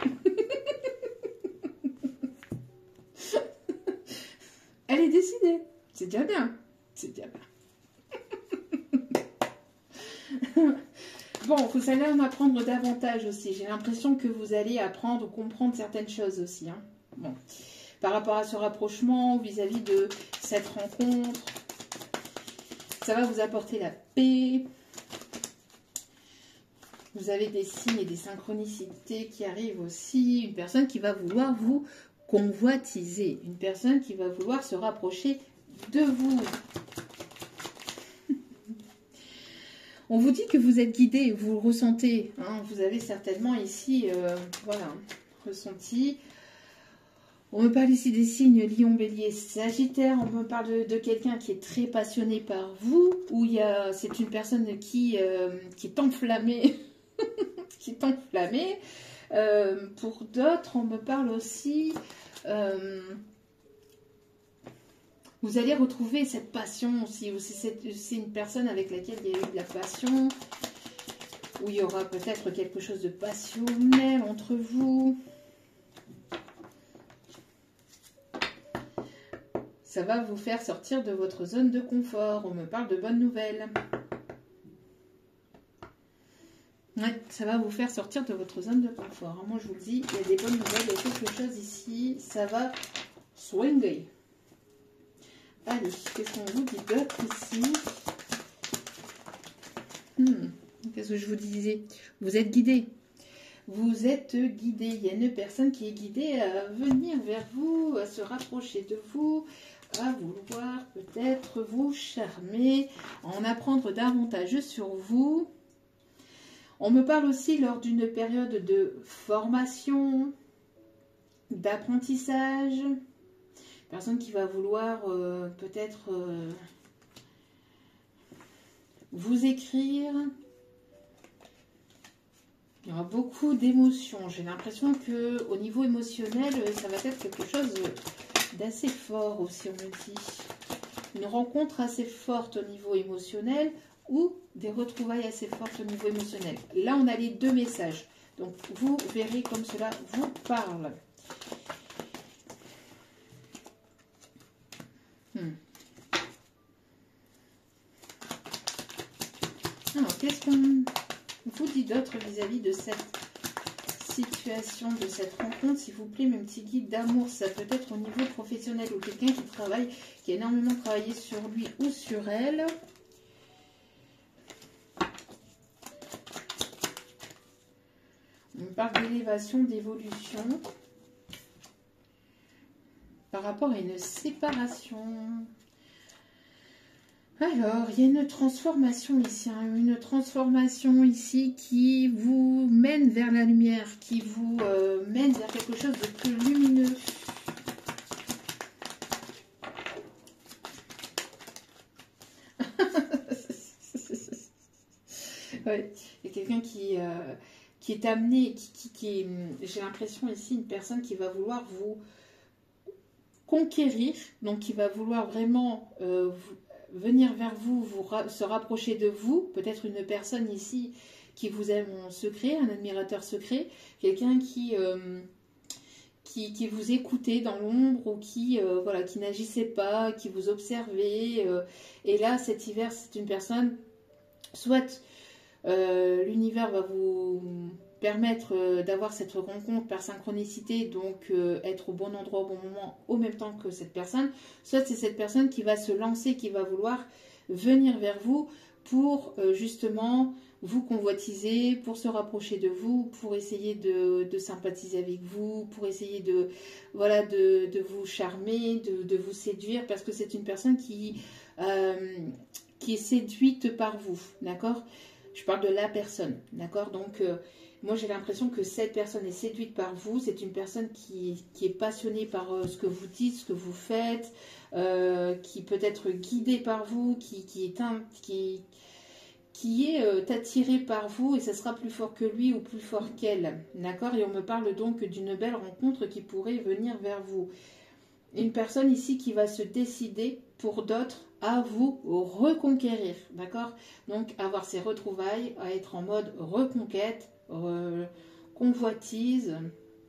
Elle est décidée. C'est déjà bien. C'est déjà bien. Bon, vous allez en apprendre davantage aussi. J'ai l'impression que vous allez apprendre ou comprendre certaines choses aussi. Hein. Bon. Par rapport à ce rapprochement, vis-à-vis de cette rencontre, ça va vous apporter la paix. Vous avez des signes et des synchronicités qui arrivent aussi. Une personne qui va vouloir vous convoitiser. Une personne qui va vouloir se rapprocher de vous. On vous dit que vous êtes guidé, vous le ressentez. Hein, vous avez certainement ici, voilà, ressenti. On me parle ici des signes Lion, Bélier, Sagittaire. On me parle de quelqu'un qui est très passionné par vous. Ou c'est une personne qui est enflammée. qui est enflammée. Pour d'autres, on me parle aussi... vous allez retrouver cette passion aussi. C'est une personne avec laquelle il y a eu de la passion. Où il y aura peut-être quelque chose de passionnel entre vous. Ça va vous faire sortir de votre zone de confort. On me parle de bonnes nouvelles. Ouais, ça va vous faire sortir de votre zone de confort. Moi, je vous le dis, il y a des bonnes nouvelles. Il y a quelque chose ici. Ça va swinger. Allez, qu'est-ce qu'on vous dit d'autre ici? Qu'est-ce que je vous disais? Vous êtes guidé. Vous êtes guidé. Il y a une personne qui est guidée à venir vers vous, à se rapprocher de vous, à vouloir peut-être vous charmer, en apprendre davantage sur vous. On me parle aussi lors d'une période de formation, d'apprentissage. Personne qui va vouloir peut-être vous écrire. Il y aura beaucoup d'émotions. J'ai l'impression qu'au niveau émotionnel, ça va être quelque chose d'assez fort aussi, on me dit. Une rencontre assez forte au niveau émotionnel ou des retrouvailles assez fortes au niveau émotionnel. Là, on a les deux messages. Donc, vous verrez comme cela vous parle. Alors, qu'est-ce qu'on vous dit d'autre vis-à-vis de cette situation, de cette rencontre, s'il vous plaît, mes petits guides d'amour? Ça peut être au niveau professionnel ou quelqu'un qui travaille, qui a énormément travaillé sur lui ou sur elle. On parle d'élévation, d'évolution par rapport à une séparation. Alors, il y a une transformation ici, hein, une transformation ici qui vous mène vers la lumière, qui vous mène vers quelque chose de plus lumineux. Ouais, il y a quelqu'un qui est amené, j'ai l'impression ici, une personne qui va vouloir vous conquérir, donc qui va vouloir vraiment venir vers vous, se rapprocher de vous, peut-être une personne ici qui vous aime en secret, un admirateur secret, quelqu'un qui vous écoutait dans l'ombre ou qui voilà, qui n'agissait pas, qui vous observait. Et là, cet hiver, c'est une personne, soit l'univers va vous permettre d'avoir cette rencontre par synchronicité, donc être au bon endroit au bon moment au même temps que cette personne, soit c'est cette personne qui va se lancer, qui va vouloir venir vers vous pour justement vous convoitiser, pour se rapprocher de vous, pour essayer de sympathiser avec vous, pour essayer de, voilà, de vous charmer, de vous séduire, parce que c'est une personne qui est séduite par vous, d'accord? Je parle de la personne, d'accord? Donc, moi, j'ai l'impression que cette personne est séduite par vous. C'est une personne qui est passionnée par ce que vous dites, ce que vous faites, qui peut être guidée par vous, qui est attirée par vous et ça sera plus fort que lui ou plus fort qu'elle, d'accord? Et on me parle donc d'une belle rencontre qui pourrait venir vers vous. Une personne ici qui va se décider pour d'autres à vous reconquérir, d'accord? Donc avoir ces retrouvailles, à être en mode reconquête, convoitise,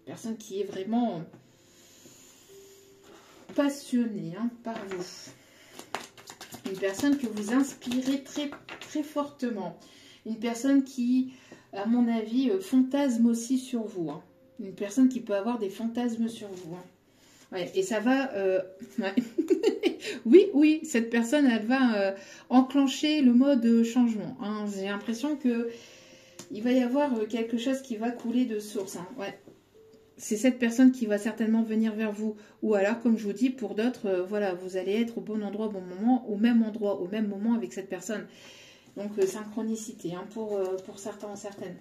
personne qui est vraiment passionnée par vous. Une personne que vous inspirez très, très fortement. Une personne qui, à mon avis, fantasme aussi sur vous. Une personne qui peut avoir des fantasmes sur vous. Ouais, et ça va... ouais. oui, cette personne, elle va enclencher le mode changement. J'ai l'impression que il va y avoir quelque chose qui va couler de source. Ouais. C'est cette personne qui va certainement venir vers vous. Ou alors, comme je vous dis, pour d'autres, voilà, vous allez être au bon endroit, au bon moment, au même endroit, au même moment avec cette personne. Donc, synchronicité pour certains ou certaines.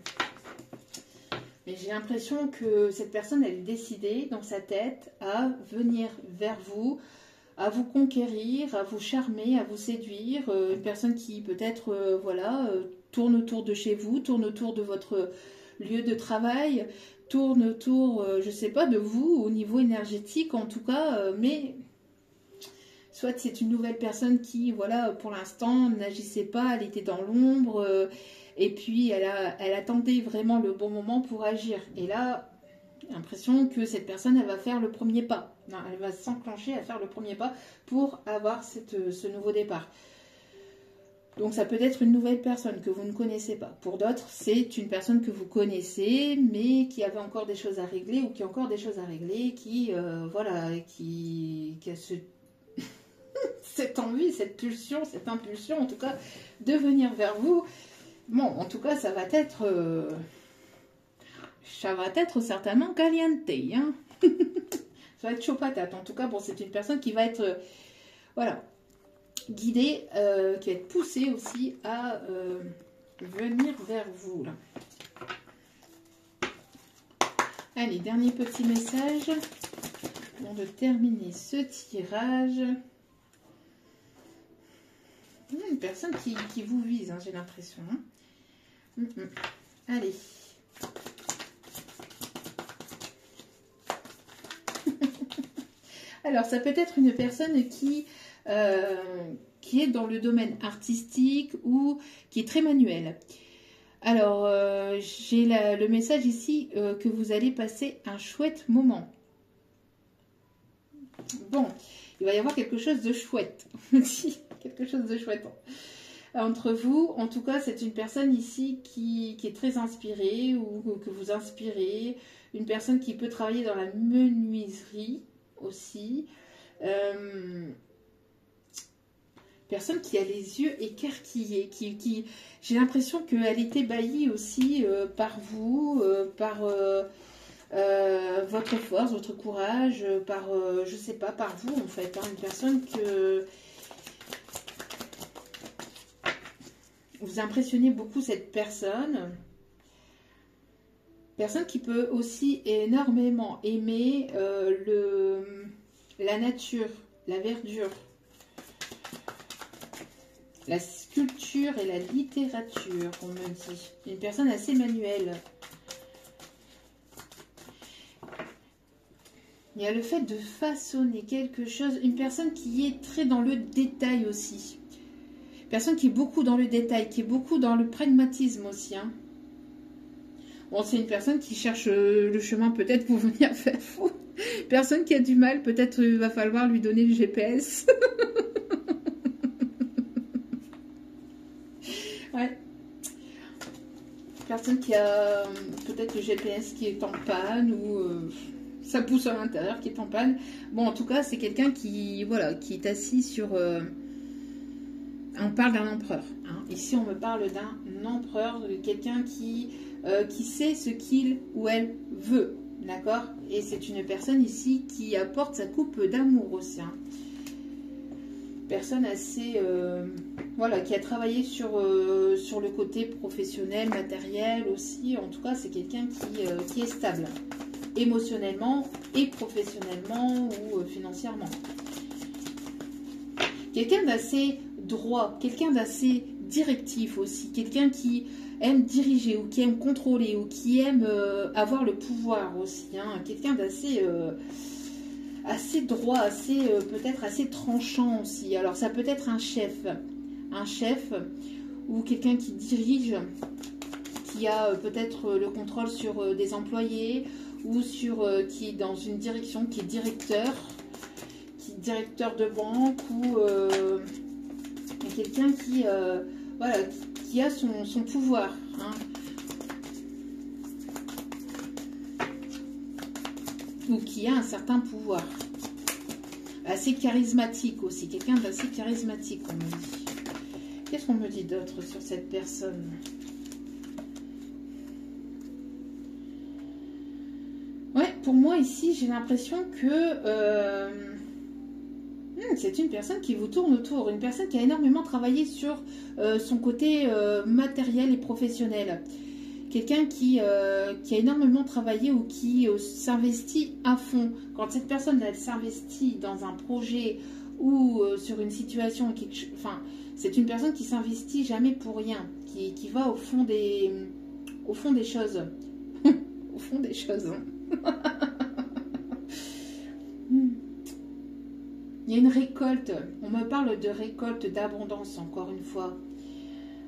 Mais j'ai l'impression que cette personne, elle est décidée dans sa tête à venir vers vous, à vous conquérir, à vous charmer, à vous séduire. Une personne qui peut-être, voilà, tourne autour de chez vous, tourne autour de votre lieu de travail, tourne autour, je ne sais pas, de vous au niveau énergétique en tout cas, mais soit c'est une nouvelle personne qui, voilà, pour l'instant n'agissait pas, elle était dans l'ombre, et puis elle attendait vraiment le bon moment pour agir. Et là, j'ai l'impression que cette personne, elle va faire le premier pas. Non, elle va s'enclencher à faire le premier pas pour avoir ce nouveau départ. Donc ça peut être une nouvelle personne que vous ne connaissez pas. Pour d'autres, c'est une personne que vous connaissez, mais qui avait encore des choses à régler ou qui a encore des choses à régler, qui, voilà, qui a cette envie, cette pulsion, cette impulsion, en tout cas, de venir vers vous. Bon, en tout cas, ça va être certainement caliente, ça va être chaud patate. En tout cas, bon, c'est une personne qui va être, voilà, guidée, qui va être poussée aussi à venir vers vous. Là. Allez, dernier petit message avant de terminer ce tirage. Une personne qui vous vise, j'ai l'impression. Allez. Alors, ça peut être une personne qui est dans le domaine artistique ou qui est très manuel. Alors, j'ai le message ici que vous allez passer un chouette moment. Bon, il va y avoir quelque chose de chouette. Quelque chose de chouette entre vous. En tout cas, c'est une personne ici qui est très inspirée ou que vous inspirez. Une personne qui peut travailler dans la menuiserie aussi. Personne qui a les yeux écarquillés, j'ai l'impression qu'elle est ébahie aussi par vous, par votre force, votre courage, par, je sais pas, par vous en fait. Une personne que vous impressionnez beaucoup, cette personne. Personne qui peut aussi énormément aimer la nature, la verdure, la sculpture et la littérature, on me dit. Une personne assez manuelle. Il y a le fait de façonner quelque chose. Une personne qui est très dans le détail aussi. Une personne qui est beaucoup dans le détail, qui est beaucoup dans le pragmatisme aussi. Bon, c'est une personne qui cherche le chemin peut-être pour venir faire fou. Personne qui a du mal, peut-être il va falloir lui donner le GPS. Ouais. Personne qui a peut-être le GPS qui est en panne ou ça pousse à l'intérieur qui est en panne. Bon, en tout cas, c'est quelqu'un qui, voilà, qui est assis sur... on parle d'un empereur. Ici, on me parle d'un empereur, de quelqu'un qui sait ce qu'il ou elle veut. D'accord? Et c'est une personne ici qui apporte sa coupe d'amour aussi. Hein. Personne assez... voilà, qui a travaillé sur le côté professionnel, matériel aussi. En tout cas, c'est quelqu'un qui est stable. Émotionnellement et professionnellement ou financièrement. Quelqu'un d'assez droit, quelqu'un d'assez directif aussi. Quelqu'un qui aime diriger ou qui aime contrôler ou qui aime avoir le pouvoir aussi. Hein. Quelqu'un d'assez... assez droit, assez peut-être assez tranchant aussi. Alors ça peut être un chef ou quelqu'un qui dirige, qui a peut-être le contrôle sur des employés ou sur qui est dans une direction, qui est directeur de banque ou quelqu'un qui voilà, qui a son pouvoir. Hein. Ou qui a un certain pouvoir. Assez charismatique aussi. Quelqu'un d'assez charismatique, on me dit. Qu'est-ce qu'on me dit d'autre sur cette personne? Ouais, pour moi ici, j'ai l'impression que c'est une personne qui vous tourne autour. Une personne qui a énormément travaillé sur son côté matériel et professionnel. Quelqu'un qui a énormément travaillé ou qui s'investit à fond. Quand cette personne elle s'investit dans un projet ou sur une situation, enfin, c'est une personne qui s'investit jamais pour rien, qui va au fond des choses. Au fond des choses. Hein. Il y a une récolte. On me parle de récolte, d'abondance, encore une fois.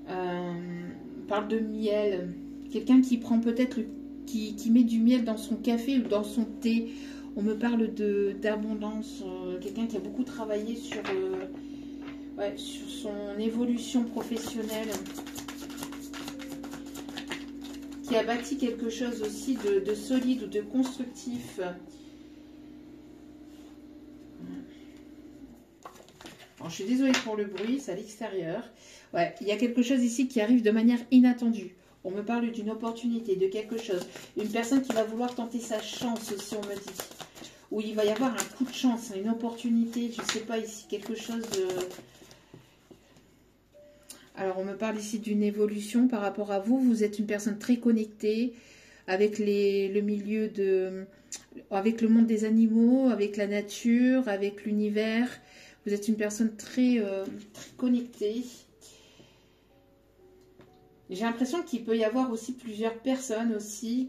On parle de miel. Quelqu'un qui prend peut-être, qui met du miel dans son café ou dans son thé. On me parle d'abondance. Quelqu'un qui a beaucoup travaillé sur son évolution professionnelle. Qui a bâti quelque chose aussi de solide ou de constructif. Alors, je suis désolée pour le bruit, c'est à l'extérieur. Ouais, il y a quelque chose ici qui arrive de manière inattendue. On me parle d'une opportunité, de quelque chose. Une personne qui va vouloir tenter sa chance aussi, on me dit. Ou il va y avoir un coup de chance, une opportunité, je ne sais pas ici, quelque chose de... Alors, on me parle ici d'une évolution par rapport à vous. Vous êtes une personne très connectée avec le milieu de... avec le monde des animaux, avec la nature, avec l'univers. Vous êtes une personne très, très connectée. J'ai l'impression qu'il peut y avoir aussi plusieurs personnes aussi,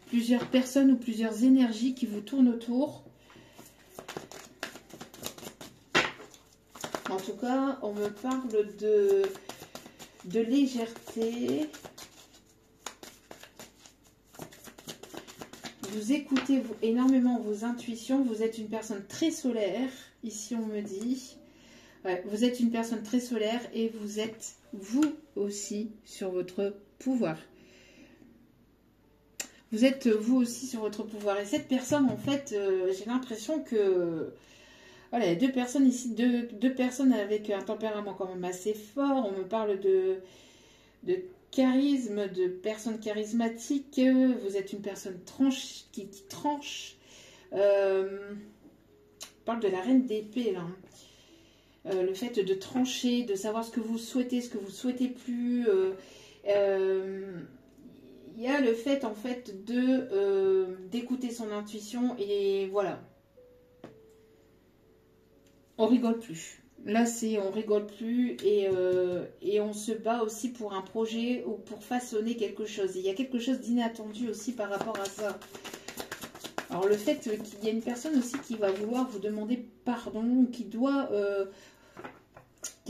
plusieurs personnes ou plusieurs énergies qui vous tournent autour. En tout cas, on me parle de légèreté. Vous écoutez énormément vos intuitions. Vous êtes une personne très solaire. Ici, on me dit. Ouais, vous êtes une personne très solaire et vous êtes, vous aussi, sur votre pouvoir. Vous êtes, vous aussi, sur votre pouvoir. Et cette personne, en fait, j'ai l'impression que... Voilà, il y a deux personnes ici, deux personnes avec un tempérament quand même assez fort. On me parle de charisme, de personnes charismatiques. Vous êtes une personne qui tranche. On parle de la reine d'épée, là. Le fait de trancher, de savoir ce que vous souhaitez plus. Il y a le fait, en fait, d'écouter son intuition et voilà. On rigole plus. Là, on rigole plus et on se bat aussi pour un projet ou pour façonner quelque chose. Et il y a quelque chose d'inattendu aussi par rapport à ça. Alors, le fait qu'il y ait une personne aussi qui va vouloir vous demander pardon, qui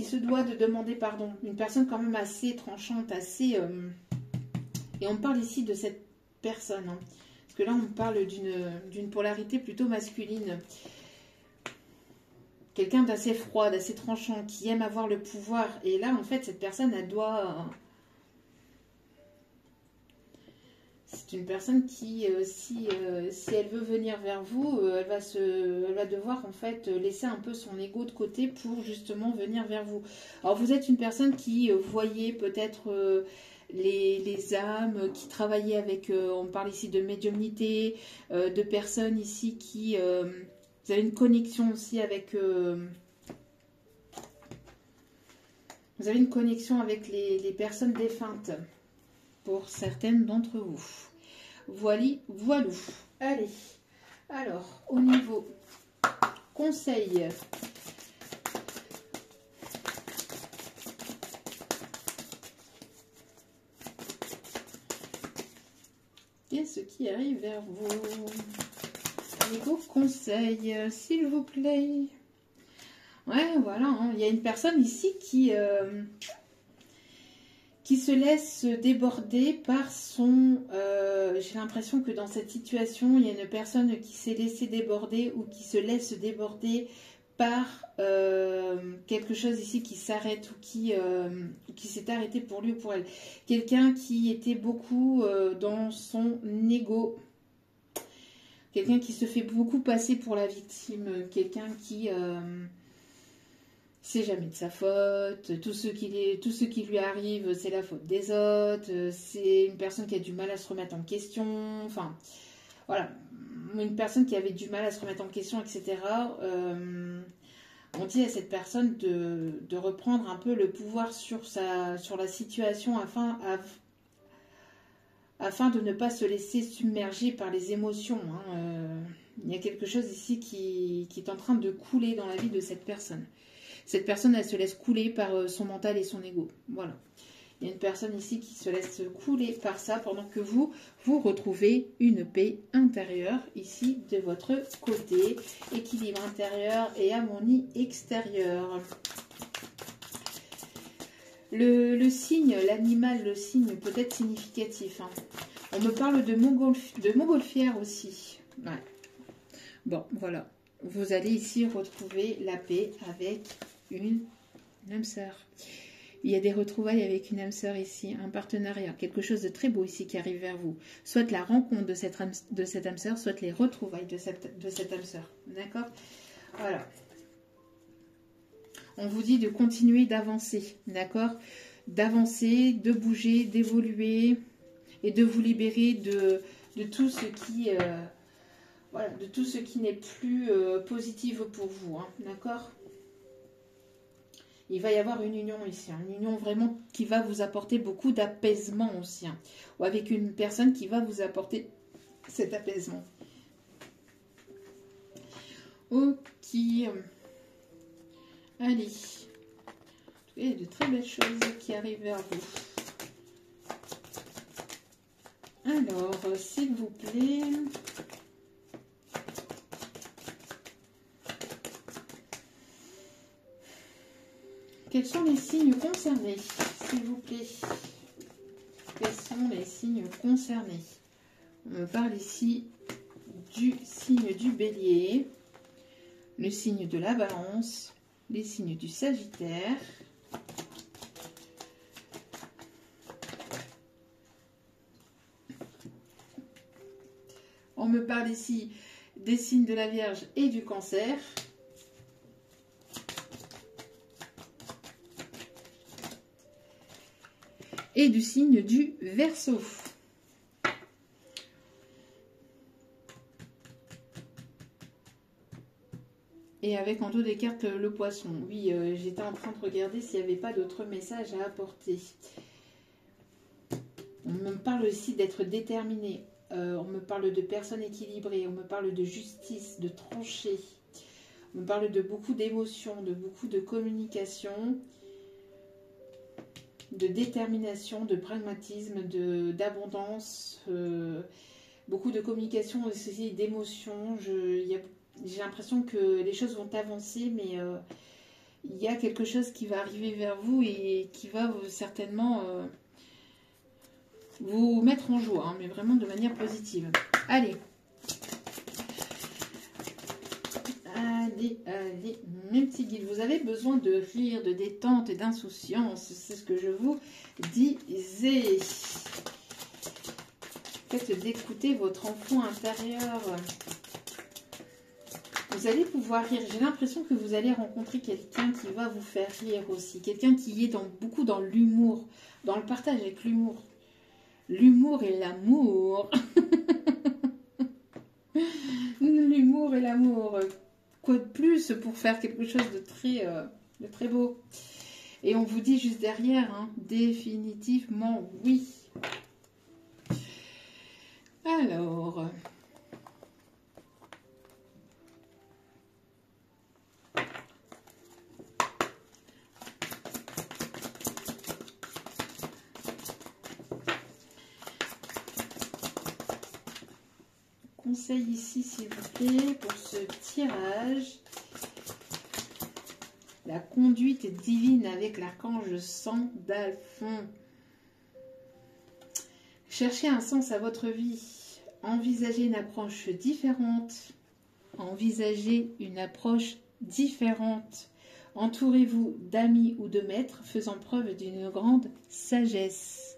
se doit de demander pardon. Une personne quand même assez tranchante, assez... Et on parle ici de cette personne. Hein. Parce que là, on parle d'une polarité plutôt masculine. Quelqu'un d'assez froid, d'assez tranchant, qui aime avoir le pouvoir. Et là, en fait, cette personne, elle doit... C'est une personne qui, si elle veut venir vers vous, elle va devoir en fait laisser un peu son ego de côté pour justement venir vers vous. Alors vous êtes une personne qui voyait peut-être les âmes, qui travaillaient avec, on parle ici de médiumnité, de personnes ici qui, vous avez une connexion aussi avec, vous avez une connexion avec les personnes défuntes. Pour certaines d'entre vous. Voilou. Allez. Alors, au niveau conseil. Qu'est-ce qui arrive vers vous? Au niveau conseil, s'il vous plaît. Ouais, voilà. Hein. Il y a une personne ici qui se laisse déborder par son... j'ai l'impression que dans cette situation, il y a une personne qui s'est laissée déborder ou qui se laisse déborder par quelque chose ici qui s'arrête ou qui s'est arrêté pour lui ou pour elle. Quelqu'un qui était beaucoup dans son ego. Quelqu'un qui se fait beaucoup passer pour la victime. Quelqu'un qui... c'est jamais de sa faute, tout ce qui lui arrive, c'est la faute des autres, c'est une personne qui a du mal à se remettre en question, enfin, voilà, une personne qui avait du mal à se remettre en question, etc. On dit à cette personne de reprendre un peu le pouvoir sur la situation afin de ne pas se laisser submerger par les émotions. Hein. Il y a quelque chose ici qui est en train de couler dans la vie de cette personne. Cette personne, elle se laisse couler par son mental et son ego. Voilà. Il y a une personne ici qui se laisse couler par ça pendant que vous retrouvez une paix intérieure ici de votre côté. Équilibre intérieur et harmonie extérieure. Le signe, l'animal, le signe peut être significatif. Hein. On me parle de montgolfière aussi. Ouais. Bon, voilà. Vous allez ici retrouver la paix avec une âme sœur. Il y a des retrouvailles avec une âme sœur ici, un partenariat, quelque chose de très beau ici qui arrive vers vous. Soit la rencontre de cette âme sœur, soit les retrouvailles de cette âme sœur. D'accord? Voilà. On vous dit de continuer d'avancer, d'accord? D'avancer, de bouger, d'évoluer et de vous libérer de tout ce qui... voilà, de tout ce qui n'est plus positif pour vous, hein, d'accord? Il va y avoir une union ici, hein, une union vraiment qui va vous apporter beaucoup d'apaisement aussi, hein, ou avec une personne qui va vous apporter cet apaisement. Ok. Allez. Il y a de très belles choses qui arrivent vers vous. Alors, s'il vous plaît... Quels sont les signes concernés, s'il vous plaît? Quels sont les signes concernés? On me parle ici du signe du Bélier, le signe de la Balance, les signes du Sagittaire, on me parle ici des signes de la Vierge et du Cancer. Et du signe du Verseau. Et avec en dos des cartes le Poisson. Oui, j'étais en train de regarder s'il n'y avait pas d'autres messages à apporter. On me parle aussi d'être déterminé. On me parle de personnes équilibrées. On me parle de justice, de tranchée. On me parle de beaucoup d'émotions, de beaucoup de communication, de détermination, de pragmatisme, d'abondance, beaucoup de communication, aussi d'émotion. J'ai l'impression que les choses vont avancer, mais il y a quelque chose qui va arriver vers vous et qui va certainement vous mettre en joie, hein, mais vraiment de manière positive. Allez. Allez, mes petits guides, vous avez besoin de rire, de détente et d'insouciance. C'est ce que je vous disais. Faites d'écouter votre enfant intérieur. Vous allez pouvoir rire. J'ai l'impression que vous allez rencontrer quelqu'un qui va vous faire rire aussi. Quelqu'un qui est beaucoup dans l'humour, dans le partage avec l'humour. L'humour et l'amour. L'humour et l'amour. Quoi de plus pour faire quelque chose de très beau. Et on vous dit juste derrière, hein, définitivement oui. Alors... conseil ici, s'il vous plaît, pour ce tirage. La conduite divine avec l'archange Sandalphon. Cherchez un sens à votre vie. Envisagez une approche différente. Envisagez une approche différente. Entourez-vous d'amis ou de maîtres faisant preuve d'une grande sagesse.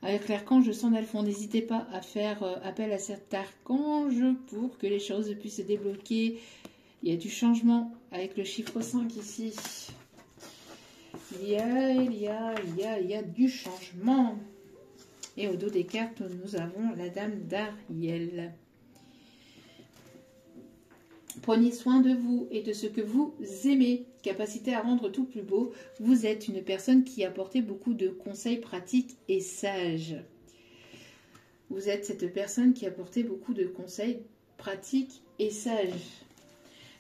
Avec l'archange Sandalphon, n'hésitez pas à faire appel à cet archange pour que les choses puissent se débloquer. Il y a du changement avec le chiffre 5 ici. Il y a du changement. Et au dos des cartes, nous avons la dame d'Ariel. Prenez soin de vous et de ce que vous aimez. Capacité à rendre tout plus beau. Vous êtes une personne qui apporte beaucoup de conseils pratiques et sages. Vous êtes cette personne qui apporte beaucoup de conseils pratiques et sages.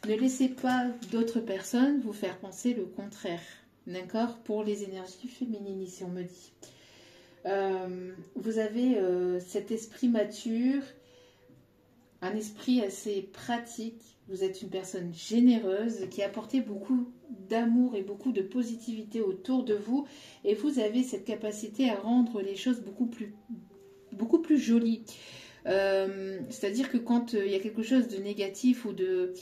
Ne laissez pas d'autres personnes vous faire penser le contraire. D'accord? Pour les énergies féminines, ici, on me dit. Vous avez cet esprit mature, un esprit assez pratique. Vous êtes une personne généreuse qui apporte beaucoup d'amour et beaucoup de positivité autour de vous. Et vous avez cette capacité à rendre les choses beaucoup plus jolies. C'est-à-dire que quand il y a quelque chose de négatif ou de...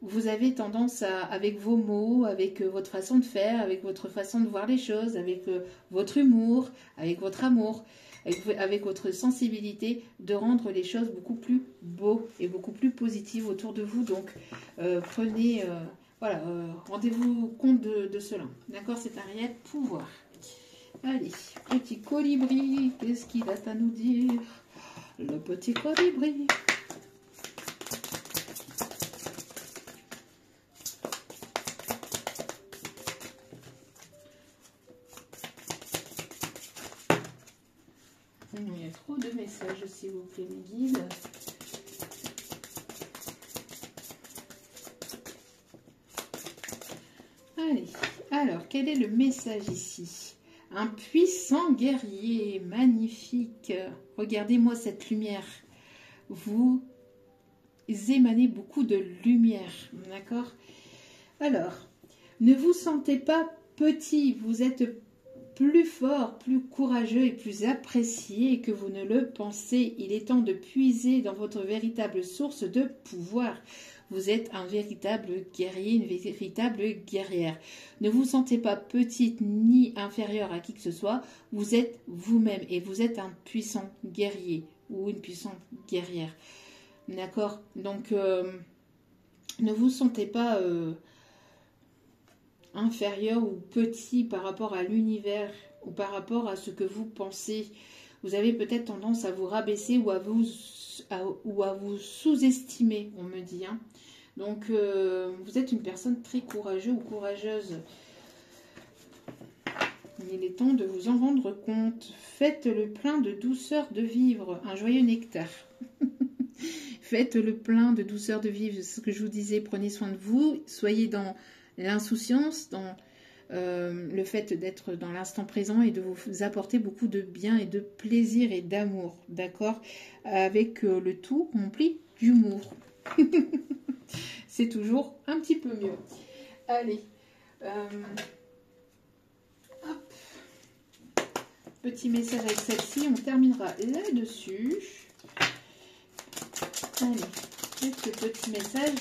Vous avez tendance à, avec vos mots, avec votre façon de faire, avec votre façon de voir les choses, avec votre humour, avec votre amour, avec votre sensibilité, de rendre les choses beaucoup plus beaux et beaucoup plus positives autour de vous. Donc, prenez, voilà, rendez-vous compte de cela. D'accord? C'est Ariel, pouvoir. Allez, petit colibri, qu'est-ce qu'il a à nous dire? Le petit colibri. Il y a trop de messages, s'il vous plaît, mes guides. Allez, alors, quel est le message ici? Un puissant guerrier, magnifique. Regardez-moi cette lumière. Vous émanez beaucoup de lumière, d'accord? Alors, ne vous sentez pas petit, vous êtes plus fort, plus courageux et plus apprécié que vous ne le pensez. Il est temps de puiser dans votre véritable source de pouvoir. Vous êtes un véritable guerrier, une véritable guerrière. Ne vous sentez pas petite ni inférieure à qui que ce soit. Vous êtes vous-même et vous êtes un puissant guerrier ou une puissante guerrière. D'accord? Donc, ne vous sentez pas... inférieur ou petit par rapport à l'univers ou par rapport à ce que vous pensez. Vous avez peut-être tendance à vous rabaisser ou à vous sous-estimer, on me dit. Hein. Donc, vous êtes une personne très courageuse ou courageuse. Il est temps de vous en rendre compte. Faites le plein de douceur de vivre, un joyeux nectar. Faites le plein de douceur de vivre, c'est ce que je vous disais. Prenez soin de vous, soyez dans l'insouciance, dans le fait d'être dans l'instant présent et de vous apporter beaucoup de bien et de plaisir et d'amour, d'accord? Avec le tout rempli d'humour. C'est toujours un petit peu mieux. Allez. Hop. Petit message avec celle-ci. On terminera là-dessus. Allez. Avec ce petit message.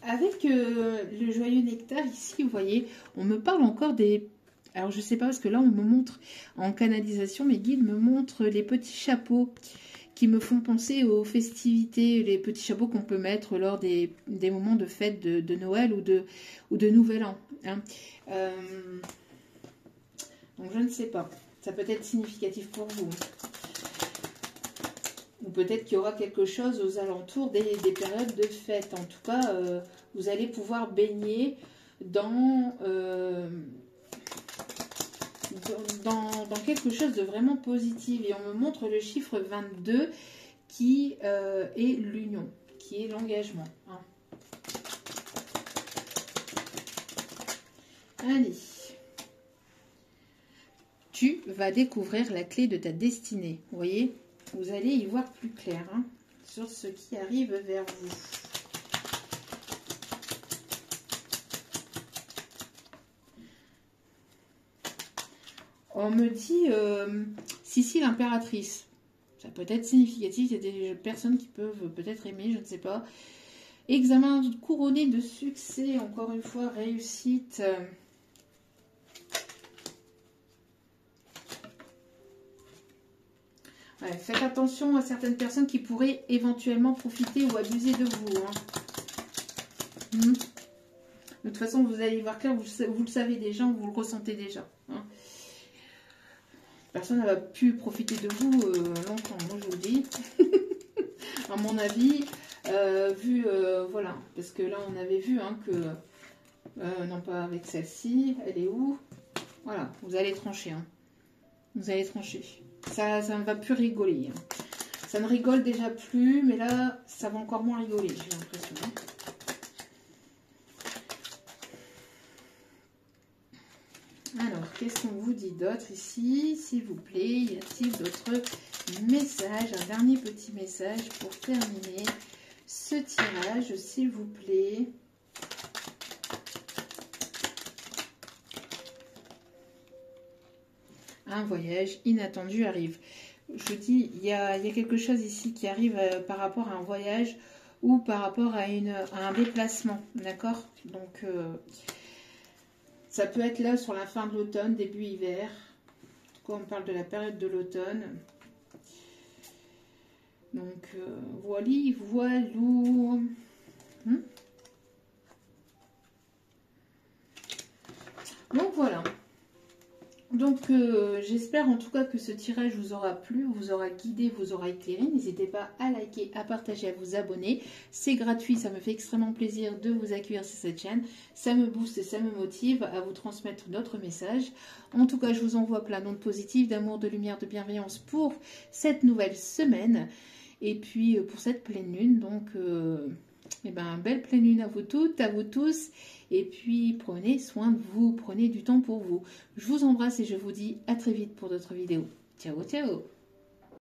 Avec le joyeux nectar ici, vous voyez, on me parle encore des Alors, je sais pas, parce que là, on me montre, en canalisation, mes guides me montrent les petits chapeaux qui me font penser aux festivités, les petits chapeaux qu'on peut mettre lors des moments de fête de Noël ou de Nouvel An. Hein. Donc, je ne sais pas. Ça peut être significatif pour vous. Ou peut-être qu'il y aura quelque chose aux alentours des périodes de fête. En tout cas, vous allez pouvoir baigner dans quelque chose de vraiment positif. Et on me montre le chiffre 22 qui est l'union, qui est l'engagement. Hein. Allez. Tu vas découvrir la clé de ta destinée. Vous voyez, vous allez y voir plus clair hein, sur ce qui arrive vers vous. On me dit Sissi l'impératrice. Ça peut être significatif. Il y a des personnes qui peuvent peut-être aimer, je ne sais pas. Examen couronné de succès, encore une fois, réussite. Ouais, faites attention à certaines personnes qui pourraient éventuellement profiter ou abuser de vous. Hein. De toute façon, vous allez y voir clair, vous le savez déjà, vous le ressentez déjà. Hein. Personne n'a pu profiter de vous longtemps, moi je vous le dis. À mon avis, voilà, parce que là on avait vu hein, que, non pas avec celle-ci, elle est où? Voilà, vous allez trancher. Hein. Vous allez trancher. Ça ne va plus rigoler. Hein. Ça ne rigole déjà plus, mais là, ça va encore moins rigoler, j'ai l'impression. Hein. Alors, qu'est-ce qu'on vous dit d'autre ici, s'il vous plaît? Y a-t-il d'autres messages? Un dernier petit message pour terminer ce tirage, s'il vous plaît. Un voyage inattendu arrive. Je dis, il y a quelque chose ici qui arrive par rapport à un voyage ou par rapport à un déplacement, d'accord? Donc, ça peut être là sur la fin de l'automne, début hiver. En tout cas, on parle de la période de l'automne. Donc, voilou. Donc, voilà. Donc, j'espère en tout cas que ce tirage vous aura plu, vous aura guidé, vous aura éclairé. N'hésitez pas à liker, à partager, à vous abonner. C'est gratuit, ça me fait extrêmement plaisir de vous accueillir sur cette chaîne. Ça me booste et ça me motive à vous transmettre d'autres messages. En tout cas, je vous envoie plein d'ondes positives, d'amour, de lumière, de bienveillance pour cette nouvelle semaine. Et puis, pour cette pleine lune, donc... belle pleine lune à vous toutes, à vous tous. Et puis, prenez soin de vous, prenez du temps pour vous. Je vous embrasse et je vous dis à très vite pour d'autres vidéos. Ciao, ciao!